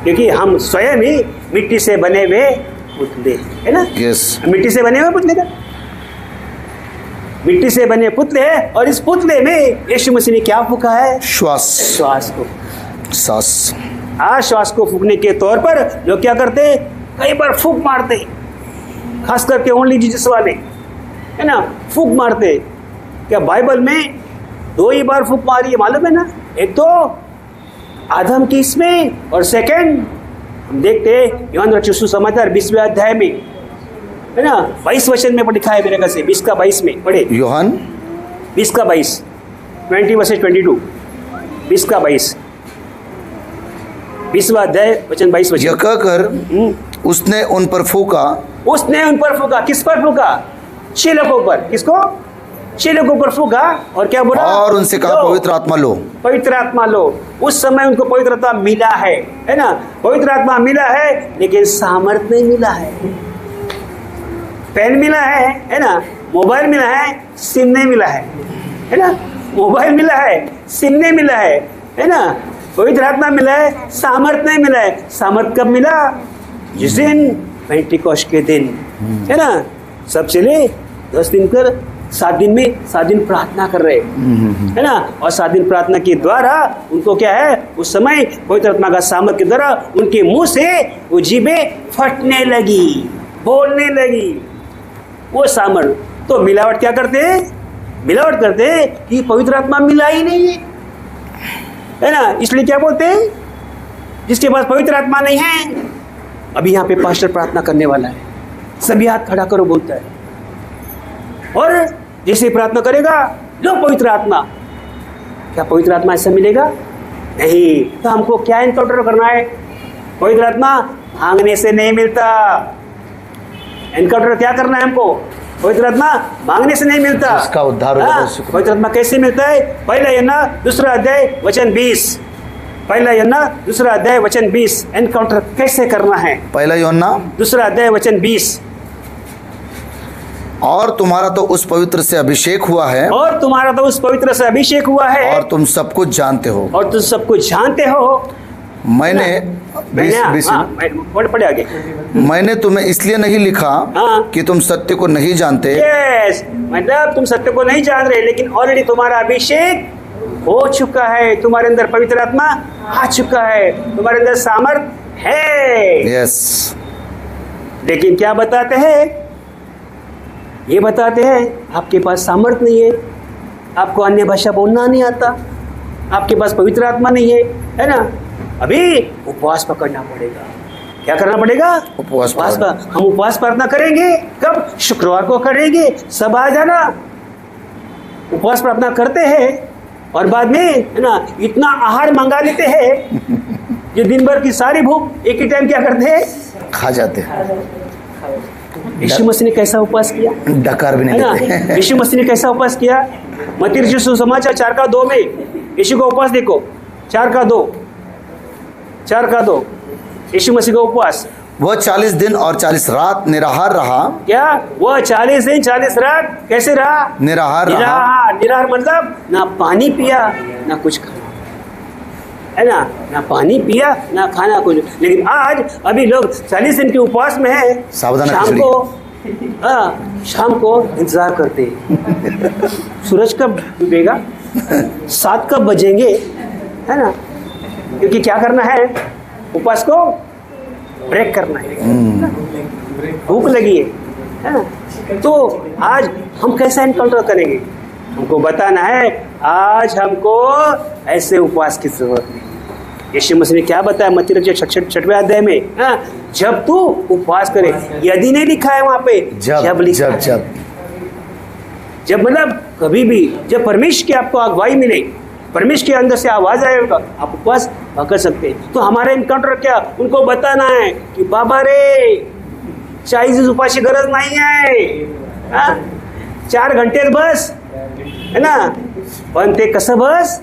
क्योंकि हम स्वयं ही मिट्टी से बने हुए पुतले है ना। यस, मिट्टी से बने हुए पुतले का, मिट्टी से बने पुतले हैं, और इस पुतले में यीशु मसीह ने क्या फूका है? श्वास, श्वास को। सांस। आज श्वास को फूकने के तौर पर लोग क्या करते? कई बार फूक मारते, खास करके ओनली जीसस वाले है ना, फूक मारते। क्या बाइबल में 2 ही बार फूक मारी है मालूम है ना? एक तो आदम की इसमें, और सेकंड हम देखते हैं यूहन्ना रचित सुसमाचार 20वें अध्याय में है ना, 22 वचन में लिखा है मेरे ख्याल से, 20 का 22 में पढ़े। यूहन 20 का 22, 20 वर्सेस 22, 20 का 22, 20वां अध्याय वचन 22 वचन। यह कहकर उसने उन पर फूका। उसने उन पर फूका। किस पर फूका? चेलों पर। किसको? चेलों पर फूका, और क्या बोला? और उनसे कहा, लो, पवित्र आत्मा लो। पवित्र आत्मा लो। उस समय उनको पवित्र आत्मा मिला है ना, पवित्र आत्मा मिला है, लेकिन सामर्थ नहीं मिला है। पेन मिला है ना, मोबाइल मिला है, सिम नहीं मिला है ना, मोबाइल मिला है, सिम नहीं मिला है ना, पवित्र आत्मा मिला है, सामर्थ नहीं मिला है। सामर्थ कब मिला? जिस दिन पेंटिकोस्ट के दिन है ना, सब चले 10 दिन कर 7 दिन में 7 दिन प्रार्थना कर रहे है ना, और 7 दिन प्रार्थना के द्वारा उनको क्या है, उस समय पवित्र आत्मा का सामर्थ के द्वारा उनके मुंह से वो जीभें फटने लगी, बोलने लगी। वो सामर्थ तो मिलावट क्या करते हैं? मिलावट करते हैं कि पवित्र आत्मा मिला ही नहीं है ना, इसलिए क्या बोलते हैं? जिसके पास पवित्र आत्मा नहीं है। अभी यहाँ पे पास्टर प्रार्थना करने वाला है, सभी हाथ खड़ा करो बोलता है, और जैसे प्रार्थना करेगा, लो पवित्र आत्मा। क्या पवित्र आत्मा ऐसा मिलेगा? नहीं। तो हमको क्या एनकाउंटर करना है? पवित्र आत्मा मांगने से नहीं मिलता। एनकाउंटर क्या करना है हमको? पवित्र आत्मा मांगने से नहीं मिलता। उसका उद्धार हो जाता है। पवित्र आत्मा कैसे मिलता है? पहला यूहन्ना 2 अध्याय वचन 20, पहला यूहन्ना 2 अध्याय वचन 20। एनकाउंटर कैसे करना है? पहला यूहन्ना 2 अध्याय वचन 20। और तुम्हारा तो उस पवित्र से अभिषेक हुआ है, और तुम्हारा तो उस पवित्र से अभिषेक हुआ है, और तुम सब कुछ जानते हो। और तुम सब कुछ जानते हो। मैंने पढ़े आगे। मैंने तुम्हें इसलिए नहीं लिखा हाँ। कि तुम सत्य को नहीं जानते। यस, मतलब तुम सत्य को नहीं जान रहे, लेकिन ऑलरेडी तुम्हारा अभिषेक हो चुका है, तुम्हारे अंदर पवित्र आत्मा आ चुका है, तुम्हारे अंदर सामर्थ है। यस, लेकिन क्या बताते हैं? ये बताते हैं आपके पास सामर्थ नहीं है, आपको अन्य भाषा बोलना नहीं आता, आपके पास पवित्र आत्मा नहीं है ना, अभी उपवास पकड़ना पड़ेगा। क्या करना पड़ेगा? उपवास का हम उपवास प्रार्थना करेंगे। कब? शुक्रवार को करेंगे। सब आ जाना। उपवास प्रार्थना करते हैं, और बाद में है ना इतना आहार मंगा लेते हैं जो दिन भर की सारी भूख एक ही टाइम क्या करते हैं? खा जाते। यीशु मसीह ने कैसा उपवास किया? डकार भी नहीं है देते। ना? यीशु मसीह ने कैसा उपवास किया? मत्ती रचित सुसमाचार 4:2 में यीशु का उपवास देखो। 4:2 यीशु मसीह का उपवास। वह 40 दिन और 40 रात निराहार रहा। क्या? वह 40 दिन 40 रात कैसे रहा? निराहार रहा। निराहार मतलब ना पानी पिया ना कुछ खाना, है ना पानी पिया ना खाना कुछ। लेकिन आज अभी लोग 40 दिन के उपवास में है। सावधान शाम को शाम को इंतजार करते हैं सूरज कब डूबेगा, 7 कब बजेंगे, है ना, क्योंकि क्या करना है? उपवास को ब्रेक करना है, भूख लगी है ना। तो आज हम कैसा एनकाउंटर करेंगे? हमको बताना है आज हमको ऐसे उपवास की जरूरत नहीं। यीशु मसीह ने क्या बताया मत्ती रचित 6वें अध्याय में? जब तू उपवास करे, यदि नहीं लिखा है वहां पे, जब लिखा जब मतलब कभी भी जब परमेश्वर की आपको अगुवाई मिले, परमेश्वर के अंदर से आवाज आएगा, आप उपवास कर सकते हैं। तो हमारा इनकाउंटर क्या, उनको बताना है कि बाबा रे 40 उपास की गरज नहीं है, हाँ? 4 घंटे बस, है ना, पण ते कसं बस,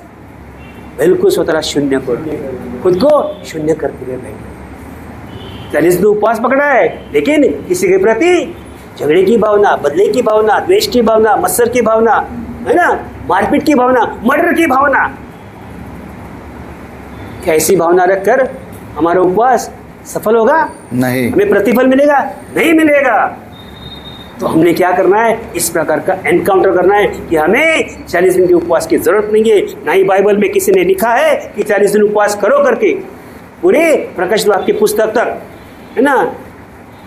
बिल्कुल स्वतःला शून्य करून, खुद को शून्य करते हुए बैठे। 40 दिन उपवास पकड़ा है, लेकिन किसी के प्रति झगड़े की भावना, बदले की भावना, द्वेष की भावना, मत्सर की भावना, है ना, मारपीट की भावना, मर्डर की भावना, क्या ऐसी भावना रखकर हमारा उपवास सफल होगा? नहीं। हमें प्रतिफल मिलेगा? नहीं मिलेगा। तो हमने क्या करना है, इस प्रकार का एनकाउंटर करना है कि हमें 40 दिन के उपवास की जरूरत नहीं है। ना ही बाइबल में किसी ने लिखा है कि 40 दिन उपवास करो करके। पूरे प्रकाशित वाक्य की पुस्तक तक, है ना,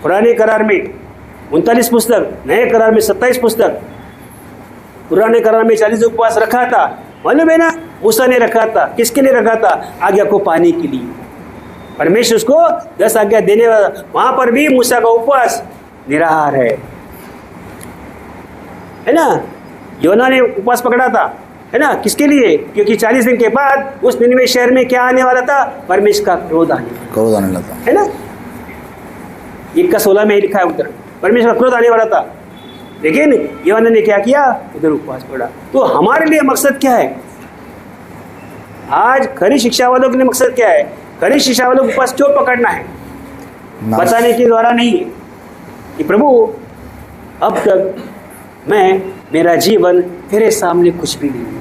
पुराने करार में 39 पुस्तक, नए करार में 27 पुस्तक, पुराने करार में 40 उपवास रखा था, मालूम है ना, मूसा ने रखा था। किसके लिए रखा था? आज्ञा को पाने के लिए। परमेश्वर उसको 10 आज्ञा देने वाला, वहां पर भी मूसा का उपवास निराहार है ना। योना ने उपवास पकड़ा था, है ना, किसके लिए? क्योंकि 40 दिन के बाद उस निनवे शहर में क्या आने वाला था? परमेश्वर का क्रोध आने लगा, है ना। 1:16 में लिखा है उधर, परमेश्वर का क्रोध आने वाला था, लेकिन योना ने क्या किया? उधर उपवास पड़ा। तो हमारे लिए मकसद क्या है? आज खरी शिक्षा वालों के लिए मकसद क्या है? खरी शिक्षा वालों को उपवास क्यों पकड़ना है? बताने के द्वारा नहीं है कि प्रभु अब तक मेरा जीवन तेरे सामने कुछ भी नहीं है,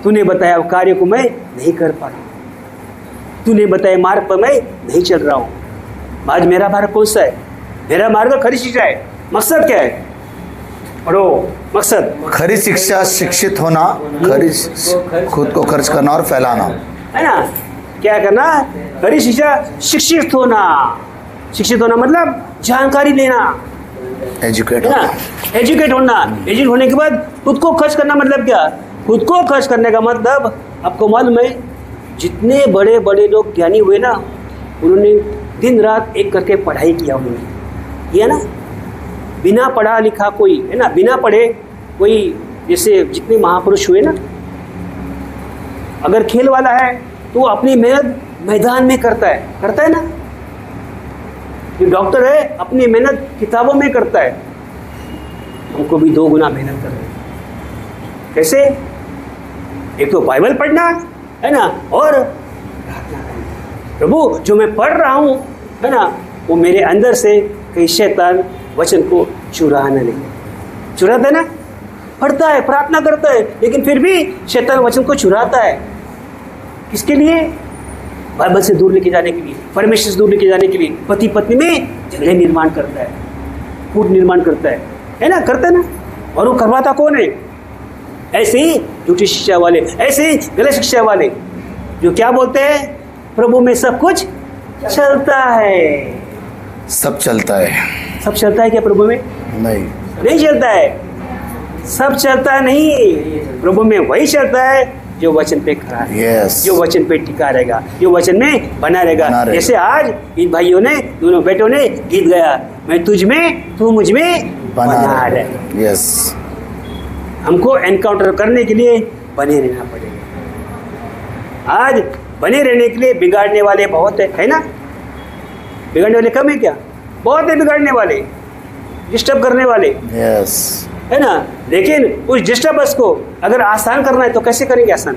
तूने बताया कार्य को मैं नहीं कर पा रहा हूँ, तूने बताया मार्ग पर मैं नहीं चल रहा हूँ। आज मेरा मार्ग कौन सा है? मेरा मार्ग खरी शिक्षा है। मकसद क्या है? पढ़ो, मकसद खरी शिक्षा, शिक्षित होना, खरी खुद को खर्च करना और फैलाना, है ना। क्या करना? खरी शिक्षा, शिक्षित होना। शिक्षित होना मतलब जानकारी लेना, एजुकेट होना, होना। एजुकेट होना। एजुकेट होने के बाद खुद को खर्च करना मतलब क्या? खुद को खर्च करने का मतलब, आपको मालूम है, जितने बड़े बड़े लोग ज्ञानी हुए ना, उन्होंने दिन रात एक करके पढ़ाई किया, उन्होंने किया ना। बिना पढ़ा लिखा कोई, है ना, बिना पढ़े कोई, जैसे जितने महापुरुष हुए ना, अगर खेल वाला है तो वो अपनी मेहनत मैदान में करता है ना। जो डॉक्टर है अपनी मेहनत किताबों में करता है, हमको भी 2 गुना मेहनत करना है। कैसे? एक तो बाइबल पढ़ना, है ना, और प्रार्थना करना। प्रभु जो मैं पढ़ रहा हूँ, है ना, वो मेरे अंदर से कहीं शैतान वचन को चुरा न ले। चुराता है ना, पढ़ता है, प्रार्थना करता है, लेकिन फिर भी शैतान वचन को चुराता है। किसके लिए? बाइबल से दूर लेके जाने के लिए, परमेश्वर से दूर लेके जाने के लिए। पति पत्नी में झगड़े निर्माण करता है, फूट निर्माण करता है ना, करता है ना। और वो करवाता कौन है? ऐसे ही झूठी शिक्षा वाले, ऐसे ही गलत शिक्षा वाले, जो क्या बोलते हैं? प्रभु में सब कुछ चलता है। सब चलता है। सब चलता है क्या प्रभु में? नहीं चलता है। सब चलता नहीं, प्रभु में वही चलता है जो वचन पे खड़ा है, yes. जो वचन पे टिका रहेगा, जो वचन में बना रहेगा। जैसे आज इन भाइयों ने, दोनों बेटों ने गीत गाया, मैं तुझ में तू मुझ में बना रहे। yes. हमको एनकाउंटर करने के लिए बने रहना पड़ेगा। आज बने रहने के लिए बिगाड़ने वाले बहुत है ना। बिगाड़ने वाले कम है क्या? बहुत है बिगाड़ने वाले, डिस्टर्ब करने वाले, yes. है ना। लेकिन उस डिस्टर्बेंस को अगर आसान करना है तो कैसे करेंगे आसान?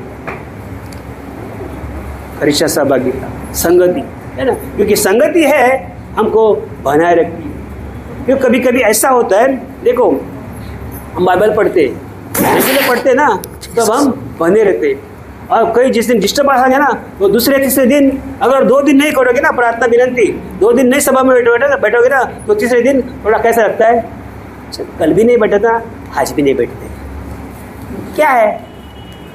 परीक्षा, सहभागिता, संगति, है ना, क्योंकि संगति है हमको बनाए रखती है। क्योंकि कभी कभी ऐसा होता है, देखो हम बाइबल पढ़ते पढ़ते ना, तब हम बने रहते, और कई जिस दिन डिस्टर्ब आ गया ना, तो दूसरे तीसरे दिन, अगर 2 दिन नहीं करोगे ना प्रार्थना विनंती, 2 दिन नहीं सभा में बैठोगे ना, तो तीसरे दिन थोड़ा कैसा लगता है? कल भी नहीं बैठा था, आज भी नहीं बैठते। क्या है?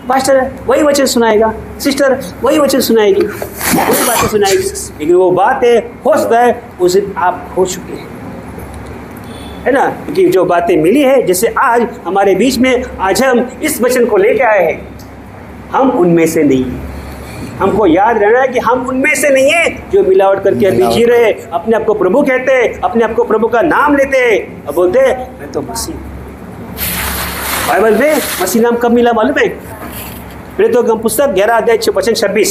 पास्टर वही वचन सुनाएगा, सिस्टर वही वचन सुनाएगी, वही बातें सुनाएगी, लेकिन वो बातें हो सकता है उस दिन आप हो चुके हैं, है ना। क्योंकि जो बातें मिली है, जैसे आज हमारे बीच में, आज हम इस वचन को लेके आए हैं, हम उनमें से नहीं हैं। हमको याद रहना है कि हम उनमें से नहीं है जो मिलावट करके अभी जी रहे, अपने आप को प्रभु कहते हैं, अपने आप को प्रभु का नाम लेते हैं और बोलते हैं मैं तो मसीह। बाइबल में मसीह नाम कब मिला मालूम है? प्रेरितों की पुस्तक 11 अध्याय वचन 26।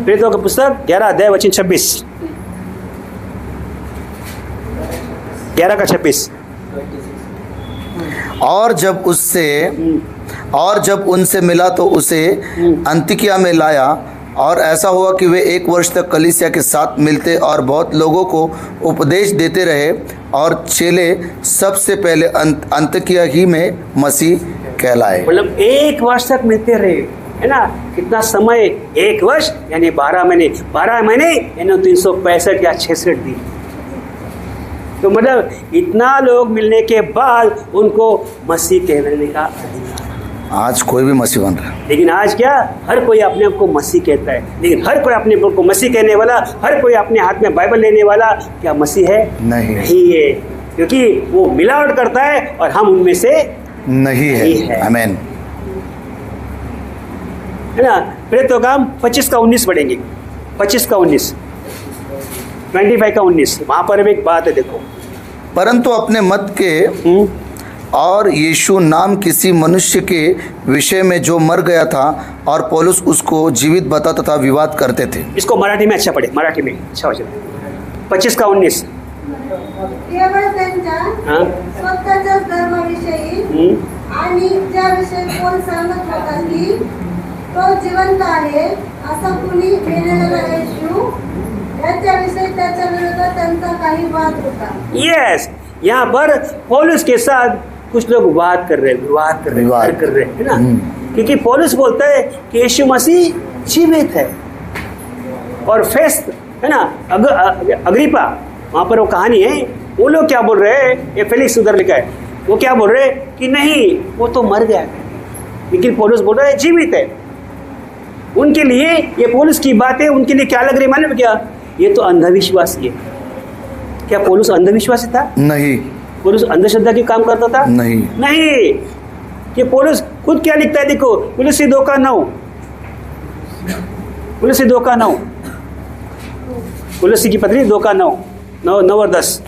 प्रेरितों की पुस्तक 11 अध्याय वचन 26, 11 का 26। और जब उनसे मिला तो उसे अंतिकिया में लाया, और ऐसा हुआ कि वे 1 वर्ष तक कलीसिया के साथ मिलते और बहुत लोगों को उपदेश देते रहे, और चेले सबसे पहले अंतिकिया ही में मसीह कहलाए। मतलब 1 वर्ष तक मिलते रहे, है ना। कितना समय? 1 वर्ष यानी 12 महीने। 12 महीने यानी 365 या 66 दिन। तो मतलब इतना लोग मिलने के बाद उनको मसीह कहने का अधिकार। आज कोई भी मसीह बन रहा है, लेकिन आज क्या? हर कोई अपने आप को मसीह कहता है, लेकिन हर कोई अपने आप को मसीह कहने वाला, हर कोई अपने हाथ में बाइबल लेने वाला क्या मसीह है? नहीं है, क्योंकि वो मिलावट करता है और हम उनमें से नहीं है। आमीन। है ना। प्रेरितों का काम 25 का 19 पढ़ेंगे। 25 का 19, 25 का 19। वहां पर एक बात है, देखो। परंतु अपने मत के और यीशु नाम किसी मनुष्य के विषय में जो मर गया था, और पौलुस उसको जीवित बताता था, विवाद करते थे। इसको मराठी में अच्छा पढ़े, मराठी में अच्छा हो जाए। 25 का 19। केवळ त्यांच्या हाँ? स्वतःच्याच धर्माविषयी आणि ज्याविषयी कोण सांगत होता की तो जिवंत आहे असा कुणी मेलेला येशू, याच्याविषयी त्याच्या विरोधात त्यांचा काही वाद होता। यस, यहाँ पर पौलुस के साथ कुछ लोग वाद कर रहे हैं, विवाद कर रहे हैं, है ना। क्योंकि पौलुस बोलता है कि यीशु मसीह जीवित है, और फेस्त, है ना, अग्रिपा, वहाँ पर वो कहानी है, वो लोग क्या बोल रहे हैं? ये फेलिक्स उधर लिखा है, वो क्या बोल रहे हैं कि नहीं, वो तो मर गया है, लेकिन पौलुस बोल रहा है जीवित है। उनके लिए ये पौलुस की बातें उनके लिए क्या लग रही है मालूम क्या? ये तो अंधविश्वासी है। क्या पौलुस अंधविश्वासी था? नहीं। पौलुस अंधश्रद्धा के काम करता था? नहीं। कि पौलुस खुद क्या लिखता है, देखो, कुलुस्सी 2 का 9, कुलुस्सी 2 का 9, कुलुस्सी की पत्री 2 का 9 और 10।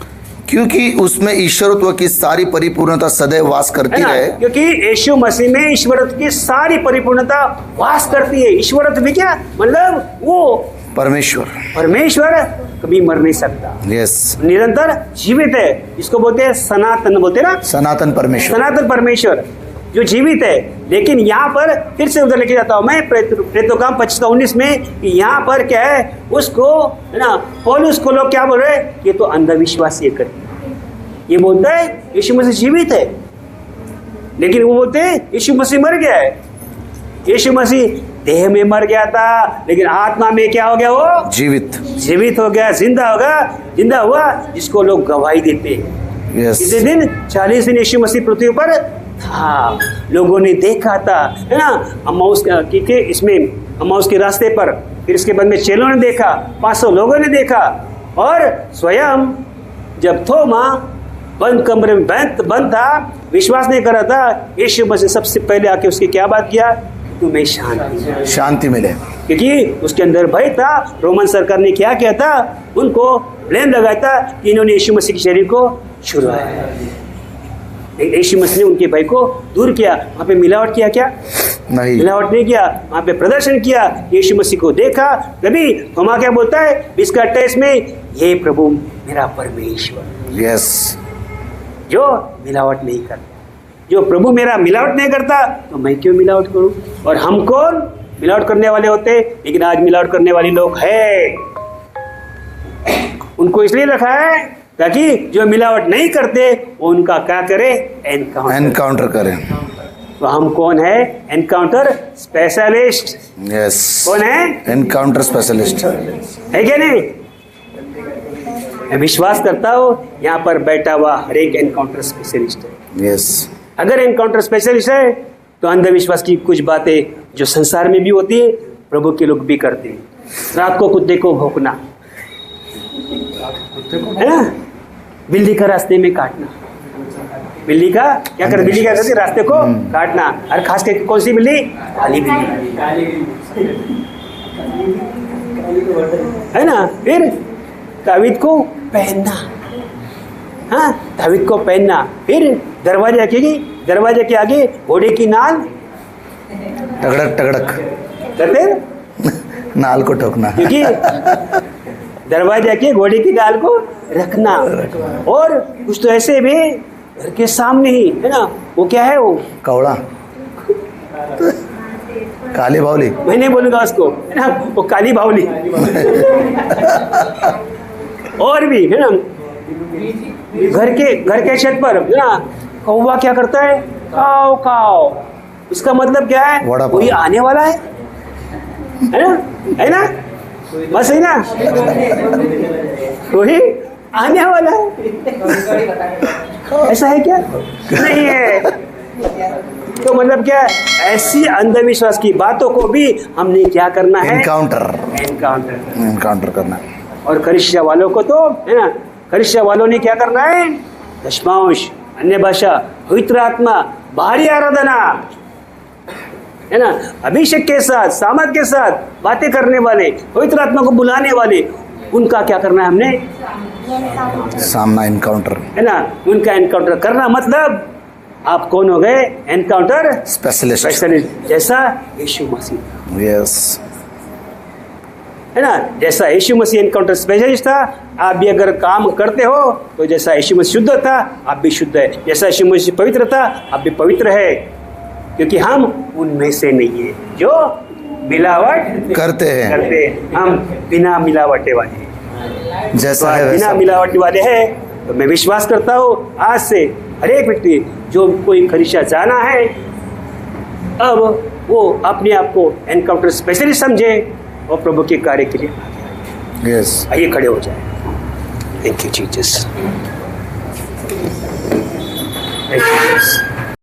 क्योंकि उसमें ईश्वरत्व की सारी परिपूर्णता सदैव वास करती है। क्योंकि यीशु मसीह में ईश्वरत्व की सारी परिपूर्णता वास करती है। ईश्वरत्व भी क्या मतलब? वो परमेश्वर कभी मर नहीं सकता। यस, निरंतर जीवित है। इसको बोलते हैं सनातन, बोलते हैं ना, सनातन परमेश्वर जो जीवित है। लेकिन यहाँ पर फिर से उधर लेके जाता हूँ मैं, प्रेरितों का 25 का 19 में, यहाँ पर क्या है, उसको, है ना, पौलुस को लोग क्या बोल रहे हैं? ये तो अंधविश्वासी है। ये बोलता है यीशु मसीह जीवित है, लेकिन वो बोलते हैं यीशु मसीह मर गया है। यीशु मसीह देह में मर गया था, लेकिन आत्मा में क्या हो गया? वो जीवित हो गया, जिंदा हुआ, जिसको लोग गवाही देते हैं। इसी दिन 40 दिन यीशु मसीह पृथ्वी पर था, लोगों ने देखा था, है ना, अम्माउस के इसमें अम्माउस के रास्ते पर। फिर इसके बाद में चेलों ने देखा, 500 लोगों ने देखा, और स्वयं जब थोमा बंद कमरे में बंद था, विश्वास नहीं कर रहा था, यीशु मसीह सबसे पहले आके उसकी क्या बात किया? तुम्हें शांति मिले। क्योंकि उसके अंदर भय था। रोमन सरकार ने क्या किया था? उनको ब्लेम लगाया था कि इन्होंने यीशु मसीह के शरीर को छुड़वाया। यीशु मसीह ने उनके भय को दूर किया। वहाँ पे मिलावट किया क्या? नहीं, मिलावट नहीं किया। वहाँ पे प्रदर्शन किया, यीशु मसीह को देखा। तभी थोमा क्या बोलता है 20 का 28 में, ये प्रभु मेरा परमेश्वर। यस, जो मिलावट नहीं करता, जो प्रभु मेरा मिलावट नहीं करता, तो मैं क्यों मिलावट करूं? और हम कौन मिलावट करने वाले होते? लेकिन आज मिलावट करने वाले लोग हैं। उनको इसलिए रखा है ताकि जो मिलावट नहीं करते वो उनका क्या करे? एनकाउंटर करें। तो हम कौन है? Encounter specialist. यस, कौन है? एनकाउंटर स्पेशलिस्ट है क्या नहीं? मैं विश्वास करता हूँ यहाँ पर बैठा हुआ हर एक एनकाउंटर स्पेशलिस्ट है। यस, अगर एनकाउंटर स्पेशलिस्ट है तो अंधविश्वास की कुछ बातें जो संसार में भी होती है, प्रभु के लोग भी करते हैं। रात को कुत्ते को भौंकना, है ना, बिल्ली का रास्ते में काटना। बिल्ली का क्या कर, बिल्ली क्या करती? रास्ते को काटना। और खास करके कौन सी बिल्ली? काली बिल्ली, है ना। फिर तावीज़ को पहनना, हाँ, तावीज़ को पहनना। फिर दरवाजे के आगे घोड़े की नाल, टगड़क टगड़क करते हैं? नाल को ठोकना। क्योंकि दरवाजा के घोड़े की डाल को रखना। और कुछ तो ऐसे भी घर के सामने ही है ना, वो क्या है वो कौड़ा, काली बावली। मैं नहीं बोलूंगा उसको, है ना, वो काली बावली। और भी है ना, घर के छत पर है ना, कौवा क्या करता है, काव काव। इसका मतलब क्या है, वड़ा पाव। कोई आने वाला है ना, है ना, बस है ना, कोई आने वाला है। ऐसा है क्या? नहीं है। तो मतलब क्या, ऐसी अंधविश्वास की बातों को भी हमने क्या करना है, एनकाउंटर करना। और करिश्या वालों को तो है ना, करिश्या वालों ने क्या करना है, दशमांश, अन्य भाषा, पवित्र आत्मा, बाहरी आराधना, है ना, अभिषेक के साथ, सामर्थ के साथ बातें करने वाले, पवित्र आत्मा को बुलाने वाले, उनका क्या करना है हमने, सामना, एनकाउंटर, है ना, उनका एनकाउंटर करना। मतलब आप कौन हो गए, एनकाउंटर स्पेशलिस्ट। जैसा यीशु मसीह, यस, है ना, जैसा यीशु मसीह एनकाउंटर स्पेशलिस्ट था, आप भी अगर काम करते हो तो जैसा यीशु मसीह शुद्ध था, आप भी शुद्ध है। जैसा यीशु मसीह पवित्र था, आप भी पवित्र है। क्योंकि हम उनमें से नहीं है जो मिलावट करते हैं। हम बिना मिलावटे वाले हैं। जैसा तो है आप बिना वैसा। मिलावटी वाले हैं, तो मैं विश्वास करता हूँ आज से हर एक व्यक्ति जो कोई कलीसिया जाना है, अब वो अपने आप को एनकाउंटर स्पेशलिस्ट समझे और प्रभु के कार्य के लिए यस। आइए खड़े हो जाए। Thank you Jesus.